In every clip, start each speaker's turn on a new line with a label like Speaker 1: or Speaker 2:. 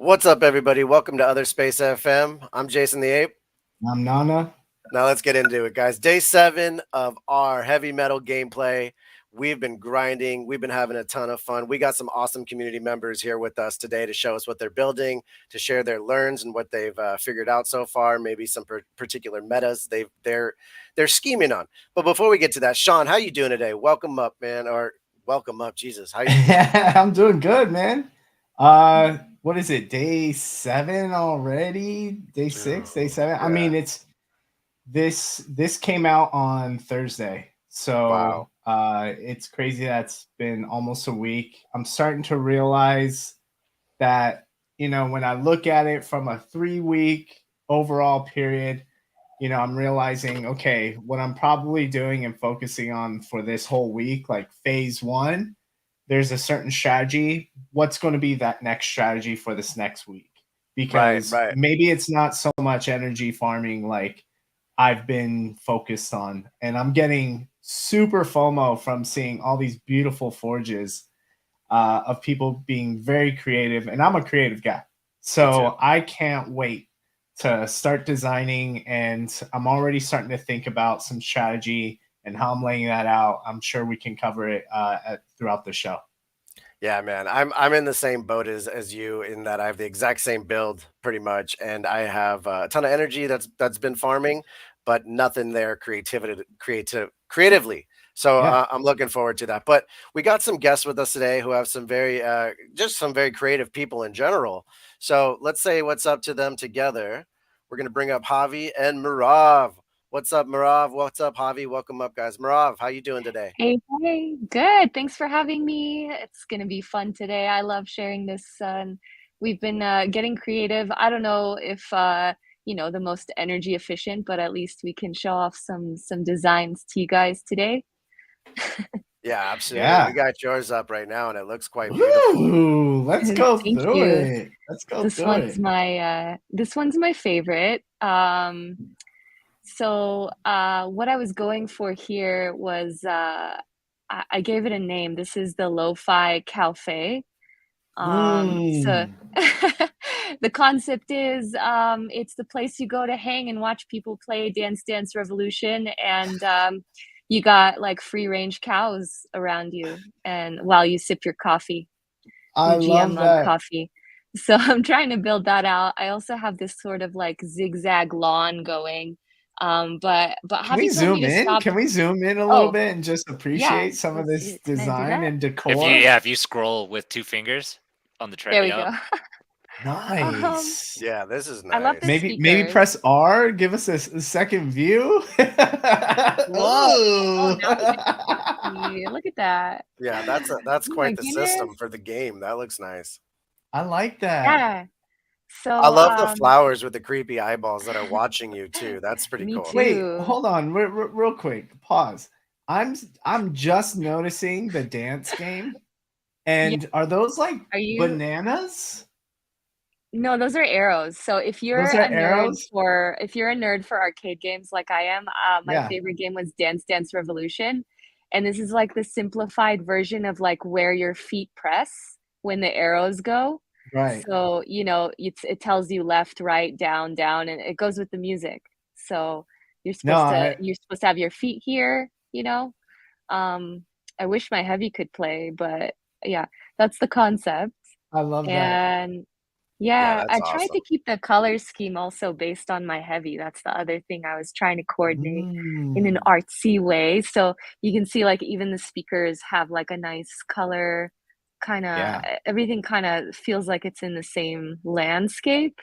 Speaker 1: What's up, everybody? Welcome to Other Space FM. I'm Jason the Ape.
Speaker 2: I'm Nana.
Speaker 1: Now let's get into it, guys. Day 7 of our heavy metal gameplay. We've been grinding. We've been having a ton of fun. We got some awesome community members here with us today to show us what they're building, to share their learns and what they've figured out so far. Maybe some particular metas they're scheming on. But before we get to that, Sean, how you doing today? Welcome up, man. Or welcome up, Jesus. How you doing?
Speaker 2: I'm doing good, man. What is it? Day 7 already? Day 6, day 7. I mean,
Speaker 1: Yeah.
Speaker 2: it's this came out on Thursday. So,
Speaker 1: Wow.
Speaker 2: it's crazy that's been almost a week. I'm starting to realize that, when I look at it from a 3-week overall period, I'm realizing, okay, what I'm probably doing and focusing on for this whole week, like phase 1, there's a certain strategy. What's going to be that next strategy for this next week?
Speaker 1: Right,
Speaker 2: Because
Speaker 1: right.
Speaker 2: maybe it's not so much energy farming like I've been focused on. And I'm getting super FOMO from seeing all these beautiful forges of people being very creative. And I'm a creative guy.
Speaker 1: Me too.
Speaker 2: So I can't wait to start designing. And I'm already starting to think about some strategy and how I'm laying that out. I'm sure we can cover it throughout the show.
Speaker 1: Yeah, man. I'm in the same boat as you in that I have the exact same build pretty much, and I have a ton of energy that's been farming, but nothing there creatively. So
Speaker 2: Yeah.
Speaker 1: I'm looking forward to that. But we got some guests with us today who have some very just some very creative people in general. So let's say what's up to them together. We're gonna bring up Javi and Mirav. What's up, Mirav? What's up, Javi? Welcome up, guys. Mirav, how you doing today?
Speaker 3: Hey, hey, good. Thanks for having me. It's gonna be fun today. I love sharing this. We've been getting creative. I don't know if the most energy efficient, but at least we can show off some designs to you guys today.
Speaker 1: Yeah, absolutely. We
Speaker 2: Yeah.
Speaker 1: got yours up right now, and it looks quite beautiful.
Speaker 2: Woo! Let's go
Speaker 3: Thank
Speaker 2: through
Speaker 3: you.
Speaker 2: it. Let's go through it.
Speaker 3: This one's my favorite. What I was going for here was I gave it a name. This is the Lo-Fi Cafe. So
Speaker 2: Mm.
Speaker 3: the concept is it's the place you go to hang and watch people play Dance Dance Revolution, and you got like free range cows around you, and while you sip your coffee,
Speaker 2: I
Speaker 3: your GM
Speaker 2: love
Speaker 3: mug
Speaker 2: that.
Speaker 3: coffee. So I'm trying to build that out. I also have this sort of like zigzag lawn going. But
Speaker 2: Can we
Speaker 3: Javi told me
Speaker 2: zoom
Speaker 3: to
Speaker 2: in?
Speaker 3: stop.
Speaker 2: Can we zoom in a little
Speaker 3: Oh,
Speaker 2: bit and just
Speaker 3: yeah.
Speaker 2: appreciate some of this
Speaker 3: Can I do
Speaker 2: design
Speaker 3: that?
Speaker 2: and
Speaker 4: If you
Speaker 2: decor?
Speaker 4: yeah, if you scroll with 2 fingers on the
Speaker 3: There we go.
Speaker 4: treadmill.
Speaker 3: Um,
Speaker 2: Nice.
Speaker 1: Yeah, this is
Speaker 3: I love the
Speaker 1: nice.
Speaker 2: Maybe
Speaker 3: speakers.
Speaker 2: press R. Give us a second view.
Speaker 3: Whoa. Oh,
Speaker 2: Ooh.
Speaker 3: now we can see. Look at that.
Speaker 1: Yeah, that's
Speaker 3: Oh my
Speaker 1: quite the system
Speaker 3: goodness.
Speaker 1: for the game. That looks nice.
Speaker 2: I like that.
Speaker 3: Yeah.
Speaker 1: I
Speaker 3: So,
Speaker 1: love the flowers with the creepy eyeballs that are watching you too. That's pretty
Speaker 3: me
Speaker 1: cool.
Speaker 2: Wait,
Speaker 3: too.
Speaker 2: hold on, real quick. Pause. I'm just noticing the dance game,
Speaker 3: Yeah.
Speaker 2: and are those like
Speaker 3: Are you?
Speaker 2: bananas?
Speaker 3: No, those are arrows. So
Speaker 2: Those are arrows?
Speaker 3: if you're a nerd for arcade games like I am, my
Speaker 2: Yeah,
Speaker 3: favorite game was Dance Dance Revolution. And this is like the simplified version of like where your feet press when the arrows go.
Speaker 2: right.
Speaker 3: So, it tells you left, right, down, down, and it goes with the music. So
Speaker 2: No,
Speaker 3: you're supposed to have your feet here, you know? Um, I wish my heavy could play, but yeah, that's the concept.
Speaker 2: I love that.
Speaker 3: And
Speaker 1: Yeah,
Speaker 3: yeah,
Speaker 1: that's
Speaker 3: I tried to
Speaker 1: awesome.
Speaker 3: keep the color scheme also based on my heavy. That's the other thing I was trying to coordinate in an
Speaker 2: Mm,
Speaker 3: artsy way. So you can see like even the speakers have like a nice color, kind of
Speaker 2: yeah.
Speaker 3: everything kind of feels like it's in the same landscape.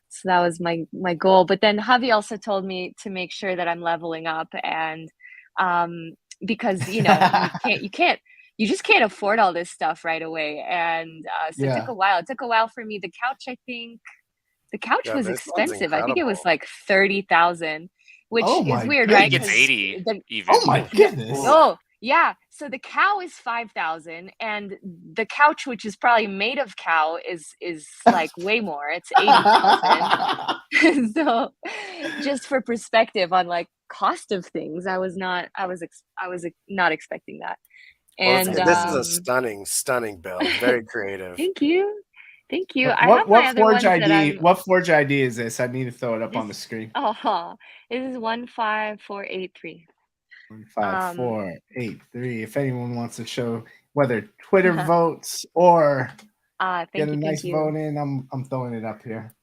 Speaker 3: So that was my goal. But then Javi also told me to make sure that I'm leveling up, and um because you just can't afford all this stuff right away. And so it took
Speaker 2: Yeah.
Speaker 3: a while. It took a while for me. The couch, I think the couch
Speaker 1: Yeah,
Speaker 3: was
Speaker 1: this one's
Speaker 3: expensive. I think it was
Speaker 1: incredible.
Speaker 3: like 30,000, which
Speaker 2: Oh
Speaker 3: is
Speaker 2: my
Speaker 3: weird,
Speaker 4: I
Speaker 3: right?
Speaker 4: think it's
Speaker 2: goodness.
Speaker 3: Because
Speaker 4: 80
Speaker 3: the
Speaker 2: Oh
Speaker 4: even.
Speaker 2: my
Speaker 3: yeah.
Speaker 2: goodness.
Speaker 1: Oof.
Speaker 3: Oh, yeah. So the cow is 5,000, and the couch, which is probably made of cow, is like way more. It's 80,000. So just for perspective on like cost of things, I was not expecting that.
Speaker 1: Well,
Speaker 3: And
Speaker 1: this is a stunning, stunning build. Very creative.
Speaker 3: thank you. Thank you. I have my other ones that I'm.
Speaker 2: What Forge ID is this? I need to throw it up on the
Speaker 3: This,
Speaker 2: screen.
Speaker 3: oh, this is 15483.
Speaker 2: 15483. If anyone wants to show whether Twitter votes or get a nice vote in, I'm throwing it up here.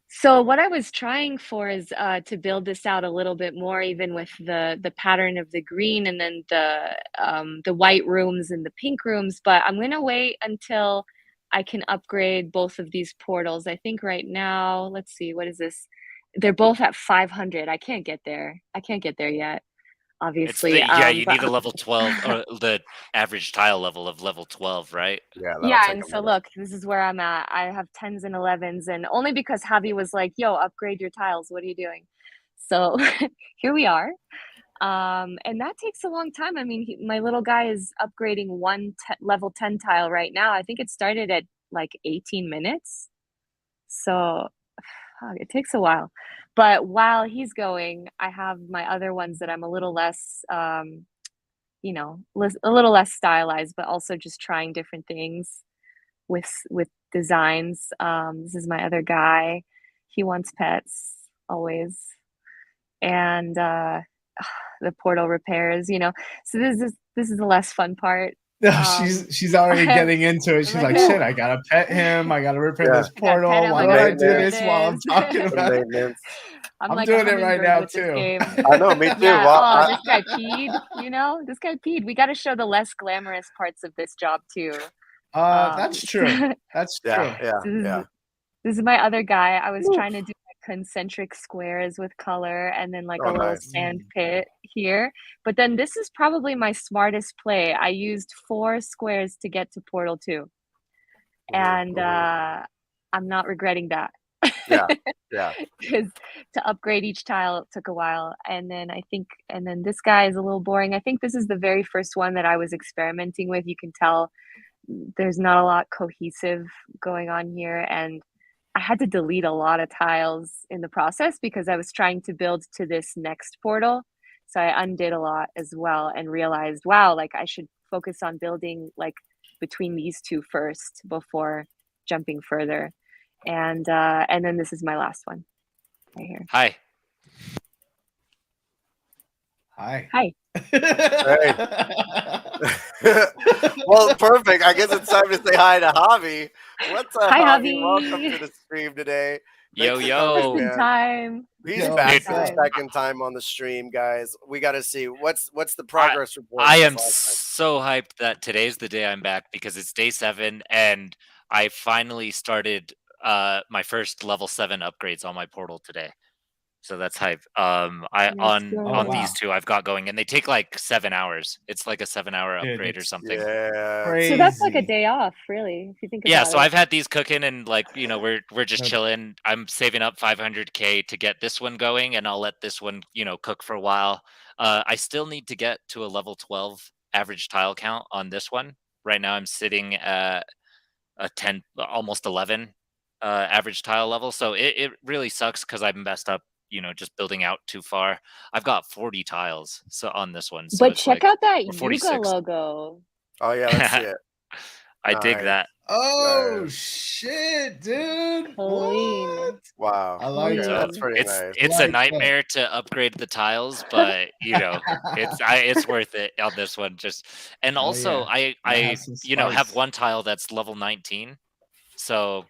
Speaker 3: So what I was trying for is to build this out a little bit more, even with the pattern of the green and then the white rooms and the pink rooms. But I'm gonna wait until I can upgrade both of these portals. I think right now, let's see, what is this? They're both at 500. I can't get there. I can't get there yet, obviously.
Speaker 4: Yeah, you need a level 12 or the average tile level of level 12, right?
Speaker 3: Yeah, and so look, this is where I'm at. I have 10s and 11s, and only because Javi was like, yo, upgrade your tiles. What are you doing? So here we are. And that takes a long time. I mean, my little guy is upgrading level 10 tile right now. I think it started at like 18 minutes. So it takes a while. But while he's going, I have my other ones that I'm a little less, you know, a little less stylized, but also just trying different things with designs. This is my other guy. He wants pets always. And the portal repairs, you know. So this is the less fun part.
Speaker 2: She's already getting into it. She's like, shit, I gotta pet him. I gotta repair this portal. Why don't I do this while I'm talking about it? I'm like doing it right now too.
Speaker 1: I know, me too.
Speaker 3: Yeah. Well, this guy peed. You know, this guy peed. We got to show the less glamorous parts of this job too.
Speaker 2: That's true. That's true.
Speaker 1: Yeah.
Speaker 3: This is my other guy. I was trying to do concentric squares with color and then like a little sand pit here. But then this is probably my smartest play. I used 4 squares to get to portal 2. And I'm not regretting that.
Speaker 1: Yeah.
Speaker 3: Because to upgrade each tile took a while. And then this guy is a little boring. I think this is the very first one that I was experimenting with. You can tell there's not a lot cohesive going on here, and I had to delete a lot of tiles in the process because I was trying to build to this next portal. So I undid a lot as well and realized, wow, like I should focus on building like between these two first before jumping further. And then this is my last one right here.
Speaker 4: Hi.
Speaker 3: Hey.
Speaker 1: Well, perfect. I guess it's time to say hi to Javi. What's up,
Speaker 3: hi,
Speaker 1: Javi? Welcome to the stream today.
Speaker 4: Yo.
Speaker 3: Time.
Speaker 1: He's back for the second time on the stream, guys. We got to see what's the progress report.
Speaker 4: I am so hyped that today's the day I'm back because it's day 7 and I finally started my first level 7 upgrades on my portal today. So that's hype. These two I've got going, and they take like 7 hours. It's like a 7-hour upgrade or something.
Speaker 1: Yeah.
Speaker 3: So that's like a day off, really, if you think about it.
Speaker 4: Yeah, so I've had these cooking, and like we're just chilling. I'm saving up 500K to get this one going, and I'll let this one cook for a while. I still need to get to a level 12 average tile count on this one. Right now, I'm sitting at a 10, almost 11 average tile level. So it really sucks because I've messed up. Just building out too far. I've got 40 tiles on this one. So
Speaker 3: but check out that Yuga logo.
Speaker 1: Oh yeah, let's see it.
Speaker 4: I dig that.
Speaker 2: Oh shit, dude!
Speaker 3: Clean.
Speaker 1: Wow,
Speaker 2: I like
Speaker 1: that. That's pretty nice.
Speaker 4: It's a nightmare to upgrade the tiles, but it's worth it on this one. And also I have one tile that's level 19, so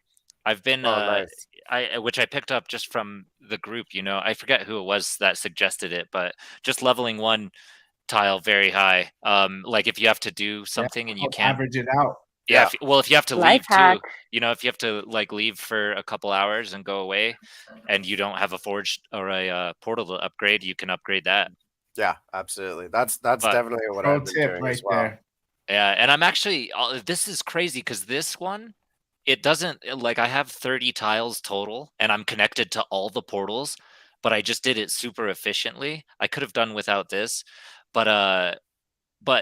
Speaker 4: I've been
Speaker 1: nice.
Speaker 4: which I picked up just from the group. I forget who it was that suggested it, but just leveling one tile very high. Like if you have to do something and you can't
Speaker 2: average it out.
Speaker 4: Yeah. If you have to leave
Speaker 3: hack.
Speaker 4: too, if you have to like leave for a couple hours and go away, and you don't have a forge or a portal to upgrade, you can upgrade that.
Speaker 1: Yeah, absolutely. That's definitely what I've been doing as well. There.
Speaker 4: Yeah, and I'm actually this is crazy because this one. It doesn't I have 30 tiles total and I'm connected to all the portals, but I just did it super efficiently. I could have done without this, but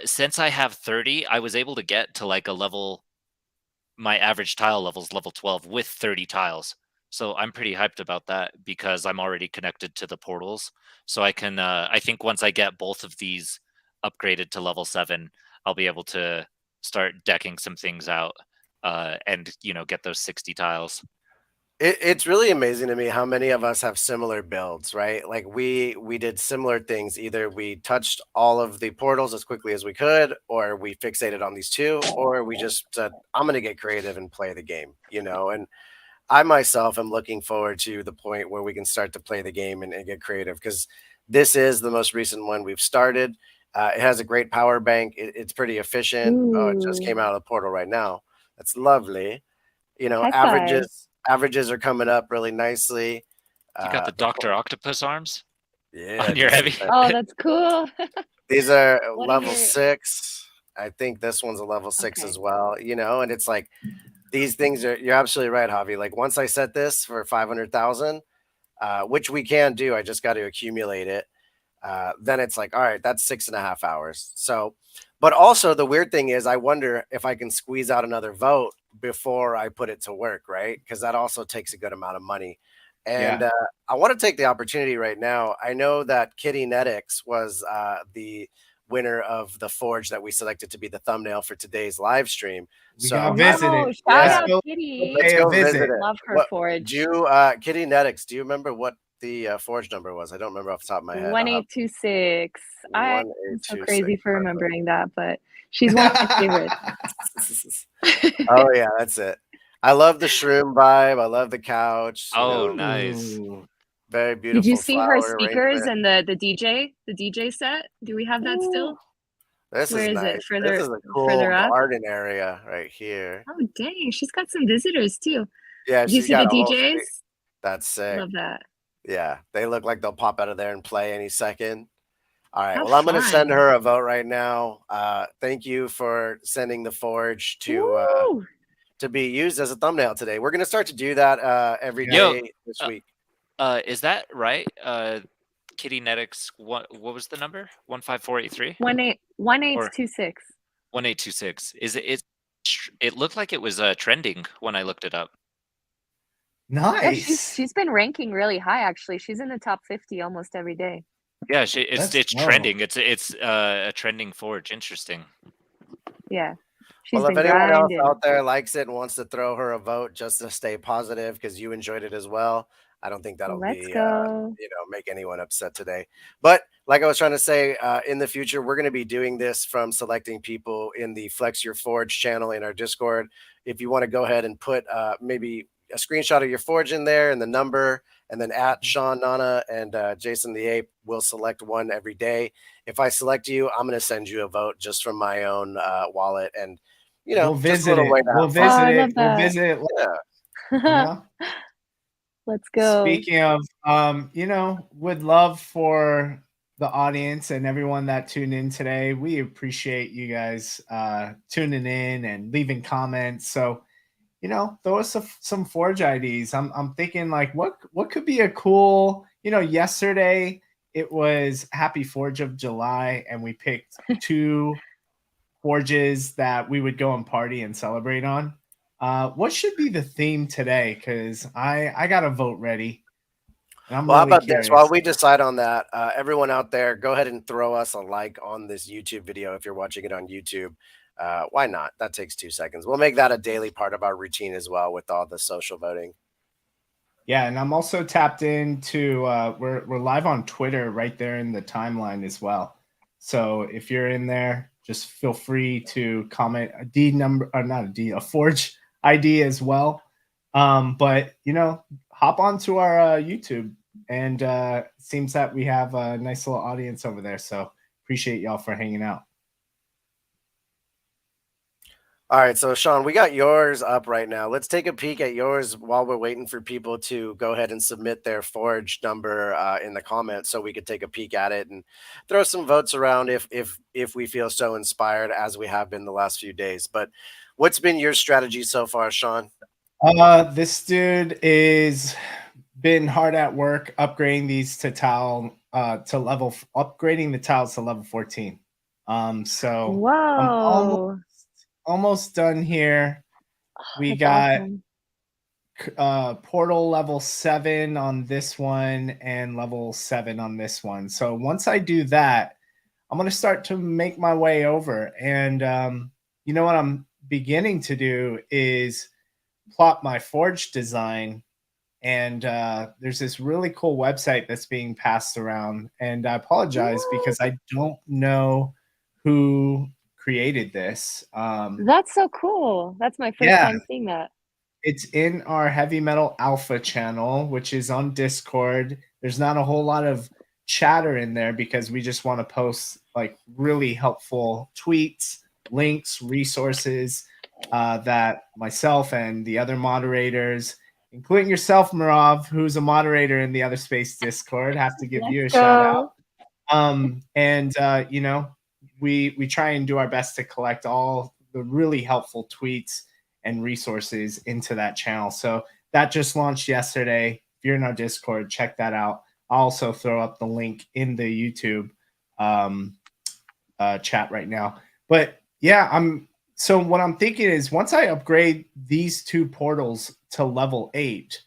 Speaker 4: since I have 30, I was able to get to like my average tile level is level 12 with 30 tiles. So I'm pretty hyped about that because I'm already connected to the portals. So I can, I think once I get both of these upgraded to level 7, I'll be able to start decking some things out. and get those 60 tiles.
Speaker 1: It's really amazing to me how many of us have similar builds, right? Like we did similar things. Either we touched all of the portals as quickly as we could, or we fixated on these two, or we just said, I'm going to get creative and play the game, And I myself am looking forward to the point where we can start to play the game and get creative, because this is the most recent one we've started. It has a great power bank. It's pretty efficient. Oh, it just
Speaker 3: Ooh,
Speaker 1: came out of the portal right now. That's lovely.
Speaker 3: high five.
Speaker 1: Averages are coming up really nicely.
Speaker 4: You got the
Speaker 1: The
Speaker 4: Dr. Octopus arms
Speaker 1: Yeah,
Speaker 4: on your heavy.
Speaker 3: Oh, that's cool.
Speaker 1: These are
Speaker 3: What are
Speaker 1: level
Speaker 3: your
Speaker 1: 6. I think this one's a level 6
Speaker 3: okay?
Speaker 1: as well, and it's like these things you're absolutely right, Javi. Like once I set this for 500,000, which we can do, I just got to accumulate it. Then it's like, all right, that's 6.5 hours. So, but also the weird thing is, I wonder if I can squeeze out another vote before I put it to work, right? Because that also takes a good amount of money. And
Speaker 2: Yeah.
Speaker 1: I want to take the opportunity right now. I know that Kitty Netix was the winner of the Forge that we selected to be the thumbnail for today's live stream.
Speaker 2: We
Speaker 1: So
Speaker 2: got
Speaker 3: Oh,
Speaker 2: visited.
Speaker 3: shout
Speaker 1: yeah,
Speaker 2: Let's
Speaker 3: out
Speaker 2: go
Speaker 3: Kitty.
Speaker 1: let's
Speaker 2: pay a
Speaker 1: go visit
Speaker 2: visit.
Speaker 1: it.
Speaker 3: Love her
Speaker 1: What
Speaker 3: forge.
Speaker 1: do you, Kitty Netix? Do you remember what the Forge number was? I don't remember off the top of my head. I'll have
Speaker 3: 1826. I am so
Speaker 1: 1826.
Speaker 3: crazy for remembering that, but she's one of my favorites.
Speaker 1: Oh yeah, that's it. I love the shroom vibe. I love the couch.
Speaker 4: Oh, nice.
Speaker 2: Ooh.
Speaker 1: Very
Speaker 3: Did you
Speaker 1: beautiful
Speaker 3: see her
Speaker 1: flower
Speaker 3: speakers
Speaker 1: arrangement.
Speaker 3: and the DJ set? Do we have that
Speaker 1: Ooh,
Speaker 3: still?
Speaker 1: this
Speaker 3: Where
Speaker 1: is
Speaker 3: is it?
Speaker 1: nice. This is a cool
Speaker 3: Further up?
Speaker 1: garden area right here.
Speaker 3: Oh dang, she's got some visitors too.
Speaker 1: Yeah,
Speaker 3: Did you
Speaker 1: she's
Speaker 3: see the
Speaker 1: got a whole
Speaker 3: DJs?
Speaker 1: street. That's sick.
Speaker 3: Love that.
Speaker 1: Yeah, they look like they'll pop out of there and play any second. All right.
Speaker 3: How
Speaker 1: Well, I'm going to send
Speaker 3: fun.
Speaker 1: her a vote right now. Thank you for sending the Forge
Speaker 3: Woo!
Speaker 1: to be used as a thumbnail today. We're going to start to do that every
Speaker 2: Yeah.
Speaker 4: Yo,
Speaker 1: day this week.
Speaker 4: is that right? Kitty Netix, what was the number? 15483?
Speaker 3: 1826.
Speaker 4: 1826. It looked like it was trending when I looked it up.
Speaker 3: Yeah,
Speaker 2: Nice.
Speaker 3: she's been ranking really high actually. She's in the top 50 almost every day.
Speaker 4: Yeah,
Speaker 2: Let's
Speaker 4: it's
Speaker 2: go.
Speaker 4: trending. It's a trending forge. Interesting.
Speaker 3: Yeah. She's
Speaker 1: Well, if
Speaker 3: been
Speaker 1: anyone else
Speaker 3: grinding.
Speaker 1: out there likes it and wants to throw her a vote just to stay positive because you enjoyed it as well, I don't think that'll
Speaker 3: Let's
Speaker 1: be,
Speaker 3: go.
Speaker 1: make anyone upset today. But like I was trying to say, in the future, we're going to be doing this from selecting people in the Flex Your Forge channel in our Discord. If you want to go ahead and put maybe a screenshot of your Forge in there and the number, and then at Sean Nana and Jason the Ape, we'll select one every day. If I select you, I'm going to send you a vote just from my own wallet. And,
Speaker 2: We'll
Speaker 1: just a
Speaker 2: visit
Speaker 1: little
Speaker 2: it.
Speaker 1: way to
Speaker 2: We'll
Speaker 1: have fun.
Speaker 2: visit
Speaker 3: I
Speaker 2: it.
Speaker 3: love
Speaker 2: We'll
Speaker 3: that.
Speaker 2: visit it.
Speaker 1: Yeah.
Speaker 3: Let's go.
Speaker 2: Speaking of, would love for the audience and everyone that tuned in today. We appreciate you guys tuning in and leaving comments. So, throw us some Forge IDs. I'm thinking like, what could be a cool, yesterday it was Happy Forge of July, and we picked 2 forges that we would go and party and celebrate on. What should be the theme today? Because I got a vote ready. And I'm
Speaker 1: Well, how
Speaker 2: really
Speaker 1: about
Speaker 2: curious.
Speaker 1: this? While we decide on that, everyone out there, go ahead and throw us a like on this YouTube video if you're watching it on YouTube. Why not? That takes 2 seconds. We'll make that a daily part of our routine as well with all the social voting.
Speaker 2: Yeah, and I'm also tapped into we're live on Twitter right there in the timeline as well. So if you're in there, just feel free to comment a D number, or not a D, a Forge ID as well. But hop onto our YouTube, and it seems that we have a nice little audience over there. So appreciate y'all for hanging out.
Speaker 1: All right, so Sean, we got yours up right now. Let's take a peek at yours while we're waiting for people to go ahead and submit their Forge number in the comments, so we could take a peek at it and throw some votes around if we feel so inspired, as we have been the last few days. But what's been your strategy so far, Sean?
Speaker 2: This dude is been hard at work upgrading these to tile upgrading the tiles to level 14. So
Speaker 3: Whoa.
Speaker 2: I'm almost done here. We
Speaker 3: That's
Speaker 2: got
Speaker 3: awesome.
Speaker 2: portal level 7 on this one and level 7 on this one. So once I do that, I'm going to start to make my way over. And you know what I'm beginning to do is plot my forge design. And there's this really cool website that's being passed around. And I apologize because I don't know who created this.
Speaker 3: That's so cool. That's my first
Speaker 2: Yeah,
Speaker 3: time seeing that.
Speaker 2: it's in our Heavy Metal Alpha channel, which is on Discord. There's not a whole lot of chatter in there because we just want to post like really helpful tweets, links, resources that myself and the other moderators, including yourself, Marav, who's a moderator in the Other Space Discord, have to give you a shout out. And you know, we try and do our best to collect all the really helpful tweets and resources into that channel. So that just launched yesterday. If you're in our Discord, check that out. I'll also throw up the link in the YouTube chat right now. But yeah, so what I'm thinking is once I upgrade these two portals to level 8,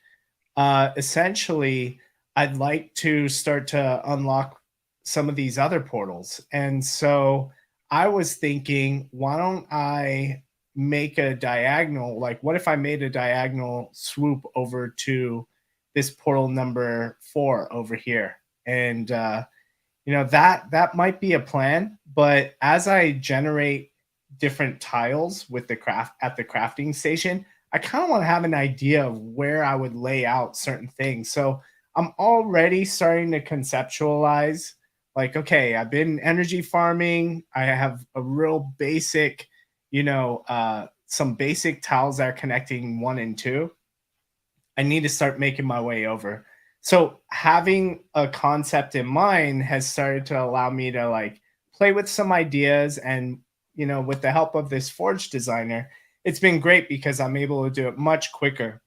Speaker 2: essentially I'd like to start to unlock some of these other portals. And so I was thinking, why don't I make a diagonal? Like, what if I made a diagonal swoop over to this portal number 4 over here? And you know, that might be a plan, but as I generate different tiles with the crafting station, I kind of want to have an idea of where I would lay out certain things. So I'm already starting to conceptualize like, okay, I've been energy farming. I have a real basic, you know, some basic tiles that are connecting 1 and 2. I need to start making my way over. So having a concept in mind has started to allow me to like play with some ideas. And, you know, with the help of this Forge designer, it's been great because I'm able to do it much quicker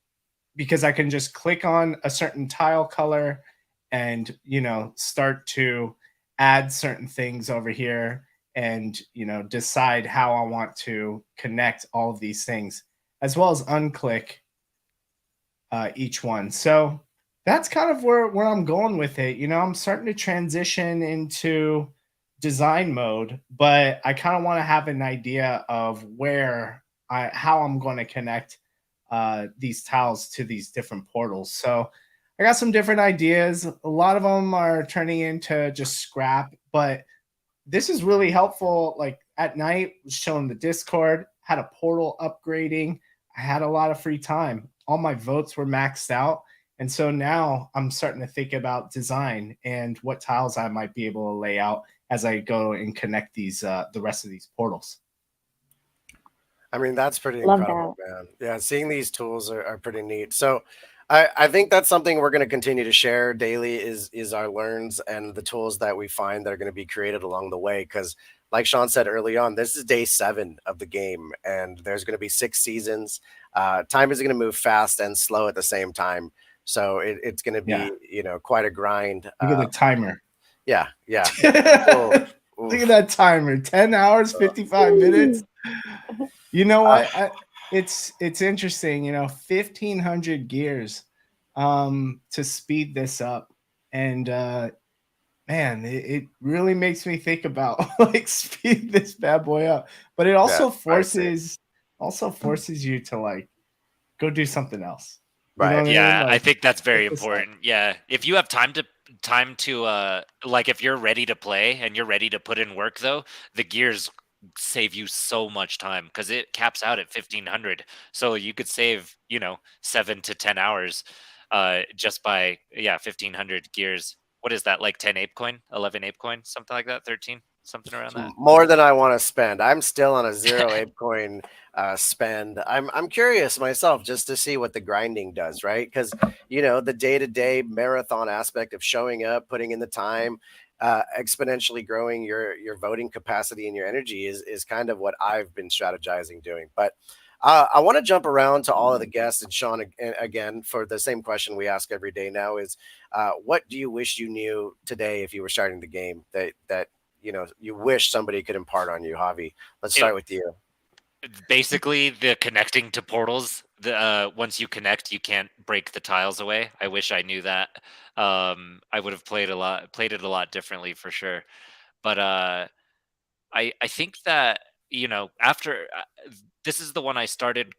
Speaker 2: because I can just click on a certain tile color and, you know, start to add certain things over here and, you know, decide how I want to connect all of these things, as well as unclick each one. So that's kind of where I'm going with it. You know, I'm starting to transition into design mode, but I kind of want to have an idea of how I'm going to connect these tiles to these different portals. So I got some different ideas. A lot of them are turning into just scrap, but this is really helpful. Like at night, showing the Discord, had a portal upgrading. I had a lot of free time. All my votes were maxed out. And so now I'm starting to think about design and what tiles I might be able to lay out as I go and connect these the rest of these portals.
Speaker 1: I mean, that's pretty
Speaker 3: Love
Speaker 1: incredible, man. Yeah, seeing these tools are pretty neat. So I think that's something we're going to continue to share daily is our learns and the tools that we find that are going to be created along the way. Because like Sean said early on, this is day 7 of the game, and there's going to be 6 seasons. Time is going to move fast and slow at the same time. So it's going to be, you know, quite a grind.
Speaker 2: Look at the timer.
Speaker 1: Yeah.
Speaker 2: Look at that timer. 10 hours, 55 minutes. You know what? It's interesting, you know, 1,500 gears to speed this up. And man, it really makes me think about like speed this bad boy up. But it also forces you to like go do something else.
Speaker 1: Right.
Speaker 2: You know what
Speaker 4: Yeah,
Speaker 2: I mean?
Speaker 4: I
Speaker 2: Like,
Speaker 4: think that's very important. Yeah. If you have time to like if you're ready to play and you're ready to put in work though, the gears save you so much time because it caps out at 1,500. So you could save, you know, 7 to 10 hours just by 1,500 gears. What is that, like 10 ape coin, 11 ape coin, something like that, 13, something around that?
Speaker 1: More than I want to spend. I'm still on a 0 ApeCoin spend. I'm curious myself just to see what the grinding does, right? Because you know the day-to-day marathon aspect of showing up, putting in the time, exponentially growing your voting capacity and your energy is kind of what I've been strategizing doing. But I want to jump around to all of the guests and Sean again for the same question we ask every day now is what do you wish you knew today if you were starting the game that you know you wish somebody could impart on you? Javi, let's start with you.
Speaker 4: Basically the connecting to portals. The once you connect, you can't break the tiles away. I wish I knew that. I would have played it a lot differently for sure. But I think that, you know, after this is the one I started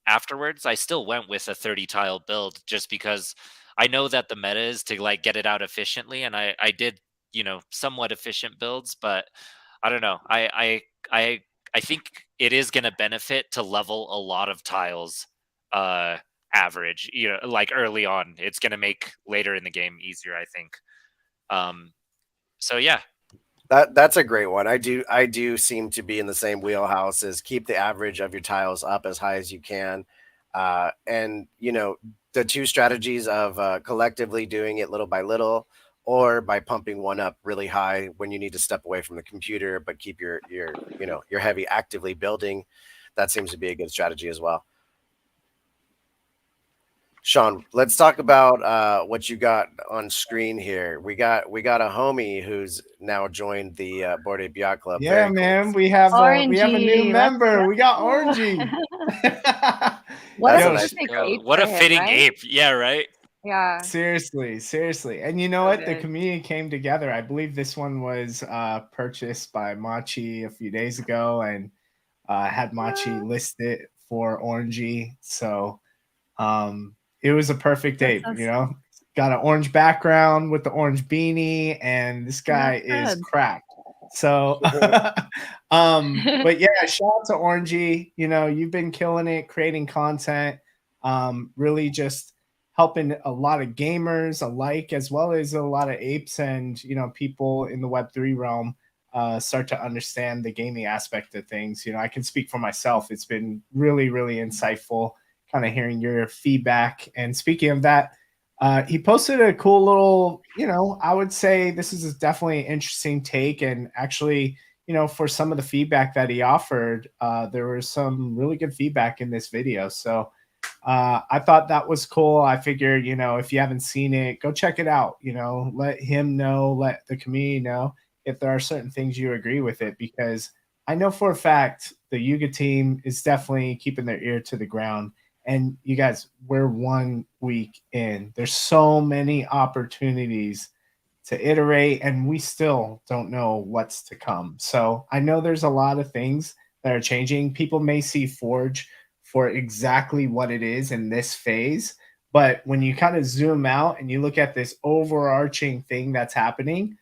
Speaker 4: afterwards. I still went with a 30 tile build just because I know that the meta is to like get it out efficiently, and I did, you know, somewhat efficient builds, but I don't know. I think it is going to benefit to level a lot of tiles average, you know, like early on. It's going to make later in the game easier, I think. So yeah.
Speaker 1: That's a great one. I do seem to be in the same wheelhouse as keep the average of your tiles up as high as you can. And you know, the two strategies of collectively doing it little by little or by pumping one up really high when you need to step away from the computer but keep your you know your heavy actively building, that seems to be a good strategy as well. Sean, let's talk about what you got on screen here. We got a homie who's now joined the Board Ape Yacht Club.
Speaker 2: Yeah,
Speaker 1: Very cool.
Speaker 2: man, we have a new
Speaker 3: Orangey, let's
Speaker 2: member. We got
Speaker 3: go.
Speaker 2: Orangey.
Speaker 3: What
Speaker 1: That's
Speaker 3: a
Speaker 1: a nice.
Speaker 3: perfect
Speaker 4: Go.
Speaker 3: ape
Speaker 4: What
Speaker 3: for
Speaker 4: a
Speaker 3: him,
Speaker 4: fitting
Speaker 3: right?
Speaker 4: ape. Yeah, right.
Speaker 3: Yeah,
Speaker 2: Seriously. And you know
Speaker 3: so
Speaker 2: what? The
Speaker 3: good.
Speaker 2: community came together. I believe this one was purchased by Machi a few days ago, and had Machi list it for Orangey. So it was a perfect
Speaker 3: That's
Speaker 2: ape,
Speaker 3: so
Speaker 2: you know. Got an orange background with the orange beanie, and this guy is
Speaker 3: good.
Speaker 2: cracked. So but yeah, shout out to Orangey. You know, you've been killing it, creating content, really just helping a lot of gamers alike, as well as a lot of apes and, you know, people in the Web3 realm start to understand the gaming aspect of things. You know, I can speak for myself. It's been really, really insightful kind of hearing your feedback. And speaking of that, he posted a cool little, you know, I would say this is definitely an interesting take. And actually, you know, for some of the feedback that he offered, there was some really good feedback in this video. So I thought that was cool. I figured, you know, if you haven't seen it, go check it out. You know, let him know, let the community know if there are certain things you agree with it, because I know for a fact the Yuga team is definitely keeping their ear to the ground. And you guys, we're 1 week in. There's so many opportunities to iterate, and we still don't know what's to come. So I know there's a lot of things that are changing. People may see Forge for exactly what it is in this phase, but when you kind of zoom out and you look at this overarching thing that's happening,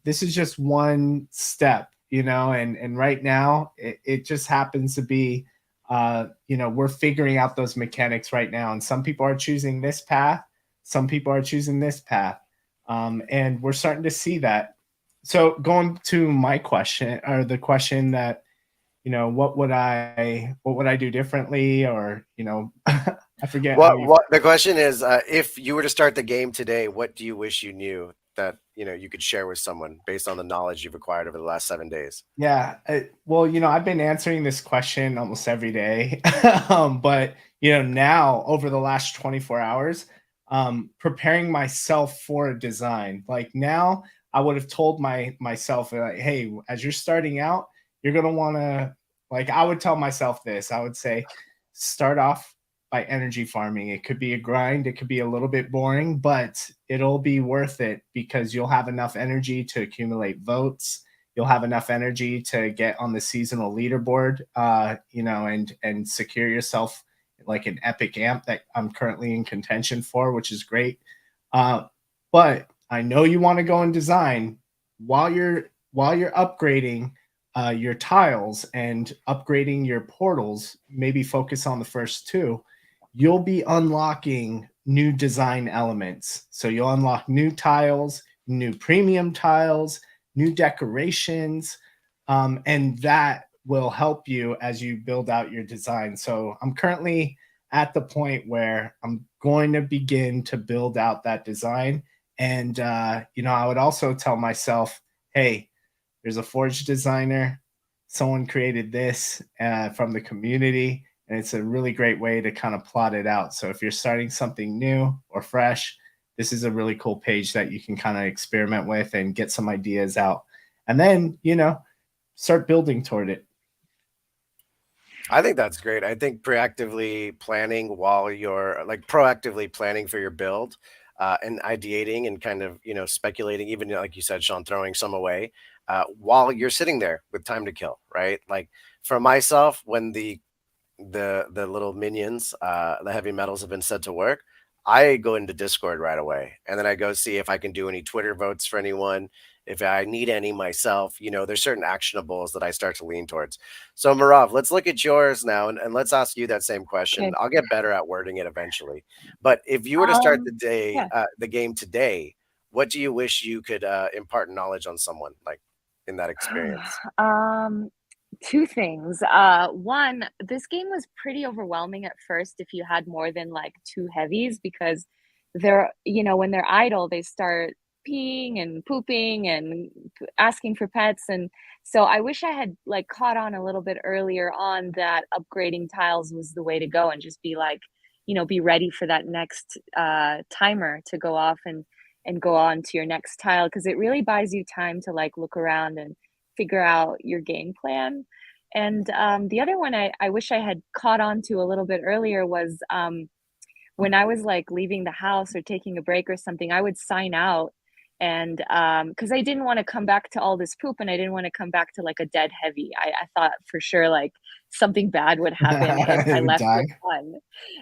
Speaker 2: this is just one step, you know, and right now it just happens to be, you know, we're figuring out those mechanics right now, and some people are choosing this path, some people are choosing this path, and we're starting to see that. So going to my question, or the question that, you know, what would I do differently, or, you know, I forget how you.
Speaker 1: What the question is, if you were to start the game today, what do you wish you knew that you know you could share with someone based on the knowledge you've acquired over the last 7 days?
Speaker 2: Yeah, well, you know, I've been answering this question almost every day, but you know, now over the last 24 hours, preparing myself for a design. Like now, I would have told myself, like, hey, as you're starting out, you're gonna want to, like, I would tell myself this. I would say, start off by energy farming. It could be a grind, it could be a little bit boring, but it'll be worth it because you'll have enough energy to accumulate votes. You'll have enough energy to get on the seasonal leaderboard, you know, and secure yourself like an epic amp that I'm currently in contention for, which is great. But I know you want to go and design while you're upgrading your tiles and upgrading your portals. Maybe focus on the first two. You'll be unlocking new design elements. So you'll unlock new tiles, new premium tiles, new decorations, and that will help you as you build out your design. So I'm currently at the point where I'm going to begin to build out that design. And, you know, I would also tell myself, hey, there's a Forge designer. Someone created this from the community, and it's a really great way to kind of plot it out. So if you're starting something new or fresh, this is a really cool page that you can kind of experiment with and get some ideas out. And then, you know, start building toward it.
Speaker 1: I think that's great. I think proactively planning while you're like proactively planning for your build, and ideating and kind of, you know, speculating, even like you said, Sean, throwing some away, while you're sitting there with time to kill, right? Like for myself, when the little minions, the heavy metals have been set to work, I go into Discord right away, and then I go see if I can do any Twitter votes for anyone. If I need any myself, there's certain actionables that I start to lean towards. So Marav, let's look at yours now, and let's ask you that same question.
Speaker 3: Okay.
Speaker 1: I'll get better at wording it eventually. But if you were to start
Speaker 3: Yeah.
Speaker 1: the game today, what do you wish you could impart knowledge on someone like in that experience?
Speaker 3: Two things. One, this game was pretty overwhelming at first if you had more than like two heavies, because when they're idle, they start peeing and pooping and asking for pets. And so I wish I had like caught on a little bit earlier on that upgrading tiles was the way to go, and just be like, be ready for that next timer to go off and go on to your next tile, because it really buys you time to like look around and figure out your game plan. And the other one I wish I had caught on to a little bit earlier was when I was like leaving the house or taking a break or something, I would sign out. And because I didn't want to come back to all this poop, and I didn't want to come back to like a dead heavy. I thought for sure like something bad would happen if I
Speaker 2: It would
Speaker 3: left
Speaker 2: die.
Speaker 3: with one.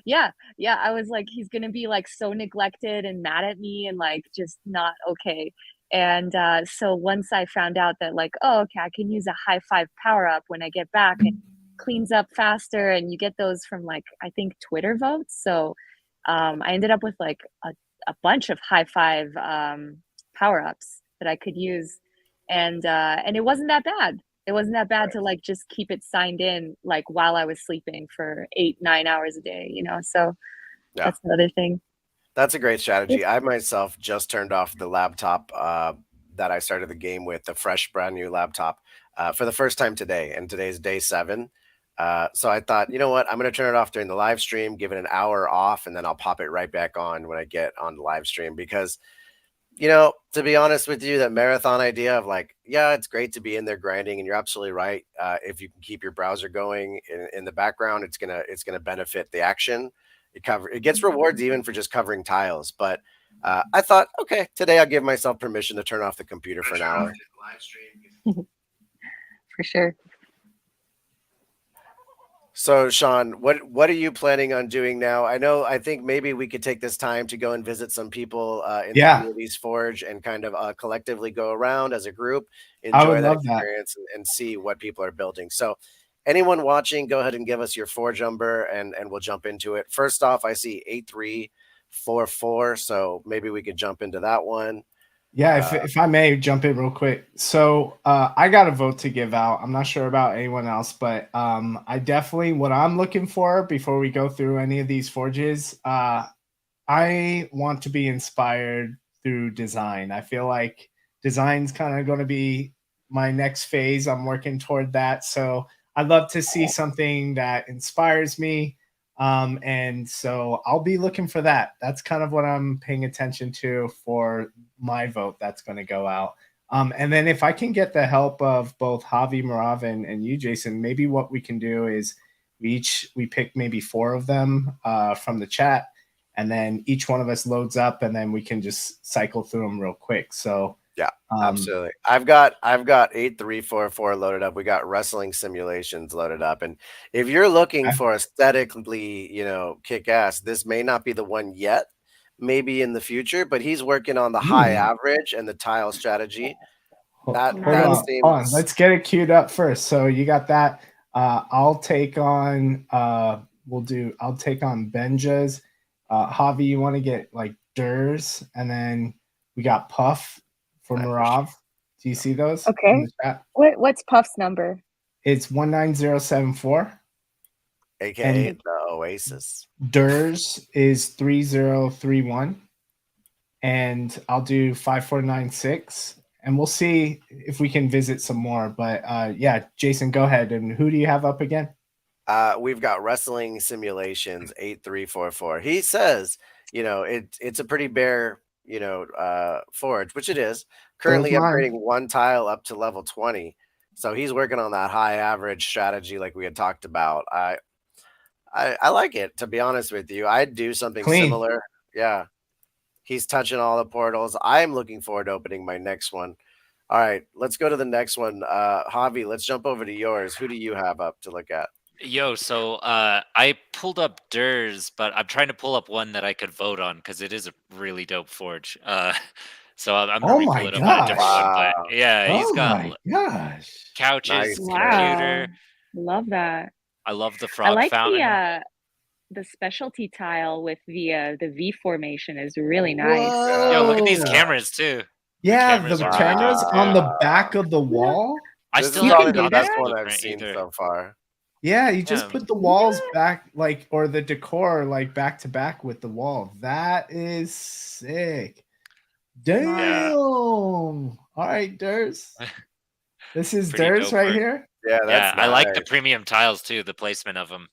Speaker 3: Yeah, yeah. I was like, he's gonna be like so neglected and mad at me and like just not okay. And so once I found out that like, oh, okay, I can use a high five power up when I get back, and cleans up faster, and you get those from like I think Twitter votes. So I ended up with like a bunch of high five power ups that I could use, and it wasn't that bad. It wasn't that bad to like just keep it signed in like while I was sleeping for 8-9 hours a day. So
Speaker 1: Yeah.
Speaker 3: that's another thing.
Speaker 1: That's a great strategy. I myself just turned off the laptop that I started the game with, the fresh, brand new laptop, for the first time today. And today's day 7. So I thought, you know what? I'm going to turn it off during the live stream, give it an hour off, and then I'll pop it right back on when I get on the live stream. Because, to be honest with you, that marathon idea of like, yeah, it's great to be in there grinding, and you're absolutely right. If you can keep your browser going in the background, it's gonna benefit the action. It gets rewards even for just covering tiles. But I thought, okay, today I'll give myself permission to turn off the computer for an hour.
Speaker 3: For sure.
Speaker 1: So, Sean, what are you planning on doing now? I think maybe we could take this time to go and visit some people in the
Speaker 2: Yeah,
Speaker 1: community's Forge, and kind of collectively go around as a group,
Speaker 2: I would
Speaker 1: enjoy that
Speaker 2: love that.
Speaker 1: experience, and see what people are building. So, anyone watching, go ahead and give us your Forge number, and we'll jump into it. First off, I see 8344, so maybe we could jump into that one.
Speaker 2: Yeah, if I may jump in real quick. So I got a vote to give out. I'm not sure about anyone else, but I definitely, what I'm looking for before we go through any of these forges, I want to be inspired through design. I feel like design's kind of going to be my next phase. I'm working toward that. So I'd love to see something that inspires me. And so I'll be looking for that. That's kind of what I'm paying attention to for my vote that's going to go out. And then if I can get the help of both Javi, Marav, and you, Jason, maybe what we can do is we pick maybe 4 of them from the chat, and then each one of us loads up, and then we can just cycle through them real quick. So
Speaker 1: yeah, absolutely. I've got 8344 loaded up. We got wrestling simulations loaded up. And if you're looking for aesthetically, kick ass, this may not be the one yet, maybe in the future, but he's working on the high average and the tile strategy.
Speaker 2: Hold on. Let's get it queued up first. So you got that. I'll take on Benja's. Javi, you want to get like Durs, and then we got Puff for Marav. Do you see those?
Speaker 3: Okay.
Speaker 2: In the chat?
Speaker 3: What's Puff's number?
Speaker 2: It's 19074.
Speaker 1: AKA the Oasis.
Speaker 2: Durs is 3031. And I'll do 5496. And we'll see if we can visit some more. But yeah, Jason, go ahead. And who do you have up again?
Speaker 1: We've got wrestling simulations 8344. He says, it's a pretty bare, forge, which it is. Currently upgrading one tile up to level 20. So he's working on that high average strategy like we had talked about. I like it, to be honest with you. I'd do something similar. Yeah. He's touching all the portals. I'm looking forward to opening my next one. All right, let's go to the next one. Javi, let's jump over to yours. Who do you have up to look at?
Speaker 4: Yo, so I pulled up Durs, but I'm trying to pull up one that I could vote on because it is a really dope forge. So I'm gonna
Speaker 2: Oh my
Speaker 4: re-pull it up on a different
Speaker 2: gosh.
Speaker 4: one, but
Speaker 1: Wow,
Speaker 4: yeah, he's
Speaker 2: Oh
Speaker 4: got
Speaker 2: my gosh.
Speaker 4: couches,
Speaker 1: nice, man.
Speaker 3: Wow.
Speaker 4: computer.
Speaker 3: Love that.
Speaker 4: I love the
Speaker 3: I
Speaker 4: frog
Speaker 3: like
Speaker 4: fountain.
Speaker 3: the specialty tile with the V formation is really nice.
Speaker 4: Yo, look at these
Speaker 2: Whoa.
Speaker 4: cameras too. The
Speaker 2: Yeah,
Speaker 4: cameras
Speaker 2: the
Speaker 4: are really
Speaker 2: cameras
Speaker 4: nice
Speaker 2: on
Speaker 4: too.
Speaker 2: the back of the wall.
Speaker 4: I
Speaker 1: This is
Speaker 4: still
Speaker 3: You
Speaker 1: probably
Speaker 3: can
Speaker 4: haven't
Speaker 1: the
Speaker 3: do
Speaker 4: gotten
Speaker 1: best
Speaker 4: the
Speaker 3: that?
Speaker 1: one I've
Speaker 4: blueprint
Speaker 1: seen
Speaker 4: either.
Speaker 1: so far.
Speaker 2: Yeah, you just
Speaker 4: Yeah.
Speaker 2: put the walls
Speaker 3: What?
Speaker 2: back, like, or the decor like back to back with the wall. That is sick. Damn.
Speaker 4: Yeah.
Speaker 2: All right, Durs. This is
Speaker 4: Pretty
Speaker 2: Durs
Speaker 4: dope
Speaker 2: right
Speaker 4: work.
Speaker 2: here.
Speaker 1: Yeah,
Speaker 4: Yeah,
Speaker 1: that's
Speaker 4: I like the
Speaker 1: nice.
Speaker 4: premium tiles too, the placement of them.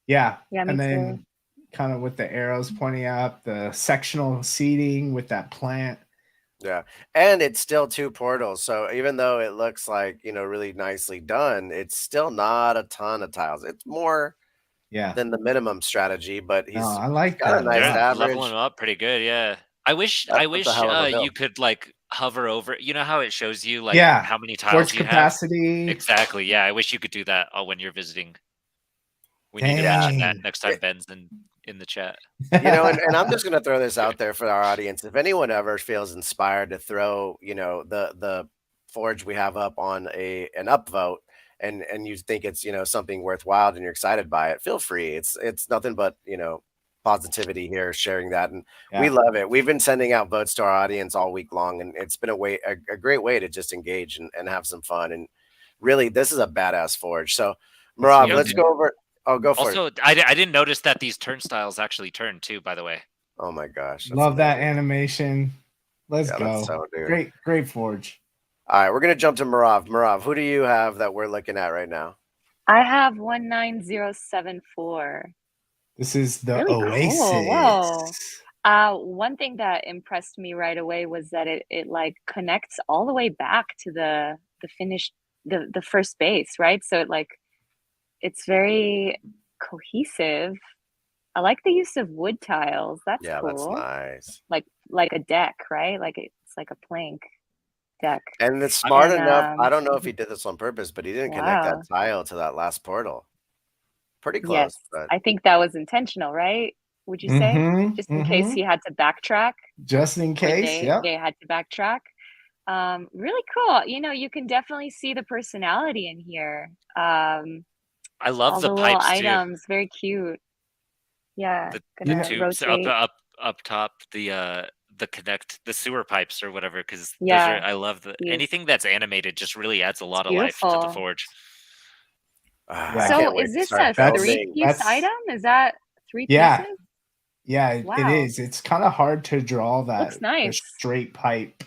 Speaker 2: Yeah.
Speaker 3: Yeah, me
Speaker 2: And
Speaker 3: too.
Speaker 2: then kind of with the arrows pointing up, the sectional seating with that plant.
Speaker 1: Yeah, and it's still 2 portals, so even though it looks like, really nicely done, it's still not a ton of tiles. It's more
Speaker 2: Yeah.
Speaker 1: than the minimum strategy, but
Speaker 2: No,
Speaker 1: he's
Speaker 2: I like
Speaker 1: got a
Speaker 2: that a
Speaker 1: nice
Speaker 4: They're
Speaker 2: lot.
Speaker 4: leveling
Speaker 1: average.
Speaker 4: them up pretty good, yeah. I wish
Speaker 1: That's a hell of a
Speaker 4: you
Speaker 1: build.
Speaker 4: could like hover over. You know how it shows you like
Speaker 2: Yeah.
Speaker 4: how many tiles
Speaker 2: Forge
Speaker 4: you have?
Speaker 2: capacity.
Speaker 4: Exactly. Yeah, I wish you could do that when you're visiting. We need to mention that
Speaker 2: Dang.
Speaker 4: next time Ben's in the chat.
Speaker 1: And I'm just gonna throw this out there for our audience. If anyone ever feels inspired to throw, the forge we have up on an upvote and you think it's, something worthwhile and you're excited by it, feel free. It's nothing but, positivity here, sharing that. And we
Speaker 2: Yeah.
Speaker 1: love it. We've been sending out votes to our audience all week long, and it's been a great way to just engage and have some fun. And really, this is a badass forge. So
Speaker 2: It's
Speaker 1: Marav,
Speaker 2: really
Speaker 1: let's
Speaker 2: good.
Speaker 1: go over. Oh, go for it.
Speaker 4: Also, I didn't notice that these turnstiles actually turn too, by the way.
Speaker 1: Oh my gosh. That's
Speaker 2: Love that
Speaker 1: amazing.
Speaker 2: animation. Let's
Speaker 1: Yeah,
Speaker 2: go.
Speaker 1: that's so dude.
Speaker 2: Great forge.
Speaker 1: All right, we're gonna jump to Marav. Marav, who do you have that we're looking at right now?
Speaker 3: I have 19074.
Speaker 2: This is the
Speaker 3: Really
Speaker 2: Oasis.
Speaker 3: cool. Whoa. One thing that impressed me right away was that it like connects all the way back to the finished the first base, right? So it's very cohesive. I like the use of wood tiles. That's
Speaker 1: Yeah, that's
Speaker 3: cool.
Speaker 1: nice.
Speaker 3: Like a deck, right? Like it's like a plank deck.
Speaker 1: And it's smart
Speaker 3: And
Speaker 1: enough. I don't know if he did this on purpose, but he didn't connect that
Speaker 3: wow.
Speaker 1: tile to that last portal. Pretty
Speaker 3: Yes.
Speaker 1: close, but
Speaker 3: I think that was intentional, right? Would you say? Just in case he had to backtrack,
Speaker 2: Just in
Speaker 3: or
Speaker 2: case. Yep.
Speaker 3: they had to backtrack. Really cool. You can definitely see the personality in here.
Speaker 4: I love
Speaker 3: All
Speaker 4: the
Speaker 3: the little
Speaker 4: pipes too.
Speaker 3: items, very cute. Yeah,
Speaker 4: The
Speaker 3: gonna
Speaker 4: tubes
Speaker 3: rotate.
Speaker 4: up top, the sewer pipes or whatever, because
Speaker 3: Yeah,
Speaker 4: I love
Speaker 3: these.
Speaker 4: anything that's animated just really adds a lot of life to the
Speaker 3: Beautiful.
Speaker 4: forge.
Speaker 1: I
Speaker 2: Yeah.
Speaker 3: So
Speaker 1: can't wait
Speaker 3: is
Speaker 1: to
Speaker 3: this
Speaker 1: start
Speaker 3: a
Speaker 2: That's-
Speaker 1: building.
Speaker 3: three-piece item? Is that 3
Speaker 2: Yeah.
Speaker 3: pieces?
Speaker 2: Yeah, it
Speaker 3: Wow.
Speaker 2: is. It's kind of hard to draw that
Speaker 3: Looks nice.
Speaker 2: straight pipe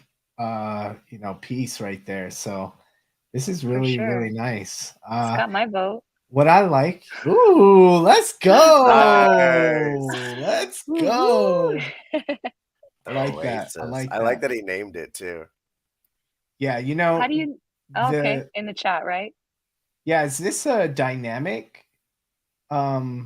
Speaker 2: piece right there. So this is
Speaker 3: For
Speaker 2: really,
Speaker 3: sure.
Speaker 2: really nice.
Speaker 3: It's got my vote.
Speaker 2: What I like. Ooh, let's go.
Speaker 1: Nice.
Speaker 2: Let's
Speaker 3: Woo,
Speaker 2: go.
Speaker 3: woo.
Speaker 2: I like that. I
Speaker 1: Oasis.
Speaker 2: like
Speaker 1: I like
Speaker 2: that.
Speaker 1: that he named it too.
Speaker 2: Yeah,
Speaker 3: How do you okay,
Speaker 2: the
Speaker 3: in the chat, right?
Speaker 2: yeah, is this a dynamic? Yeah,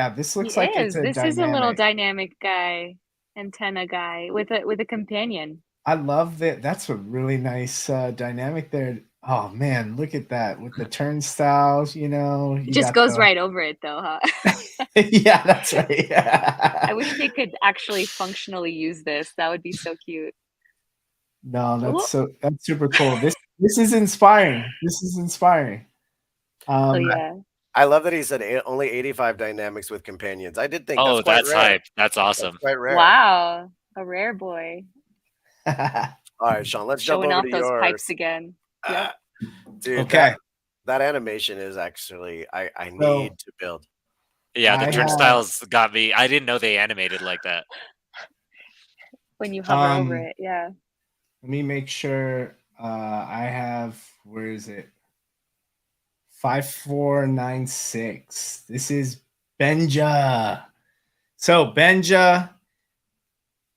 Speaker 2: this looks like it's a
Speaker 3: This
Speaker 2: dynamic.
Speaker 3: is a little dynamic guy, antenna guy with a companion.
Speaker 2: I love that. That's a really nice dynamic there. Oh man, look at that with the turnstiles.
Speaker 3: It
Speaker 2: you
Speaker 3: just
Speaker 2: got
Speaker 3: goes right over it though, huh?
Speaker 2: Yeah, that's right.
Speaker 3: I wish they could actually functionally use this. That would be so cute.
Speaker 2: No,
Speaker 3: Ooh.
Speaker 2: that's super cool. This is inspiring. This is inspiring.
Speaker 3: Oh yeah.
Speaker 1: I love that he said only 85 dynamics with companions. I did think
Speaker 4: Oh,
Speaker 1: that's quite
Speaker 4: that's
Speaker 1: rare.
Speaker 4: hype. That's awesome.
Speaker 1: That's quite rare.
Speaker 3: Wow, a rare boy.
Speaker 1: All right, Sean, let's jump
Speaker 3: Showing
Speaker 1: over
Speaker 3: off
Speaker 1: to
Speaker 3: those
Speaker 1: yours.
Speaker 3: pipes again. Yep.
Speaker 1: Dude,
Speaker 2: Okay.
Speaker 1: that animation is actually I
Speaker 2: So-
Speaker 1: need to build.
Speaker 4: Yeah, the
Speaker 2: I
Speaker 4: turnstiles got me. I didn't know they animated like that.
Speaker 3: When you hover over
Speaker 2: Um,
Speaker 3: it, yeah.
Speaker 2: Let me make sure I have, where is it? 5496. This is Benja. So Benja,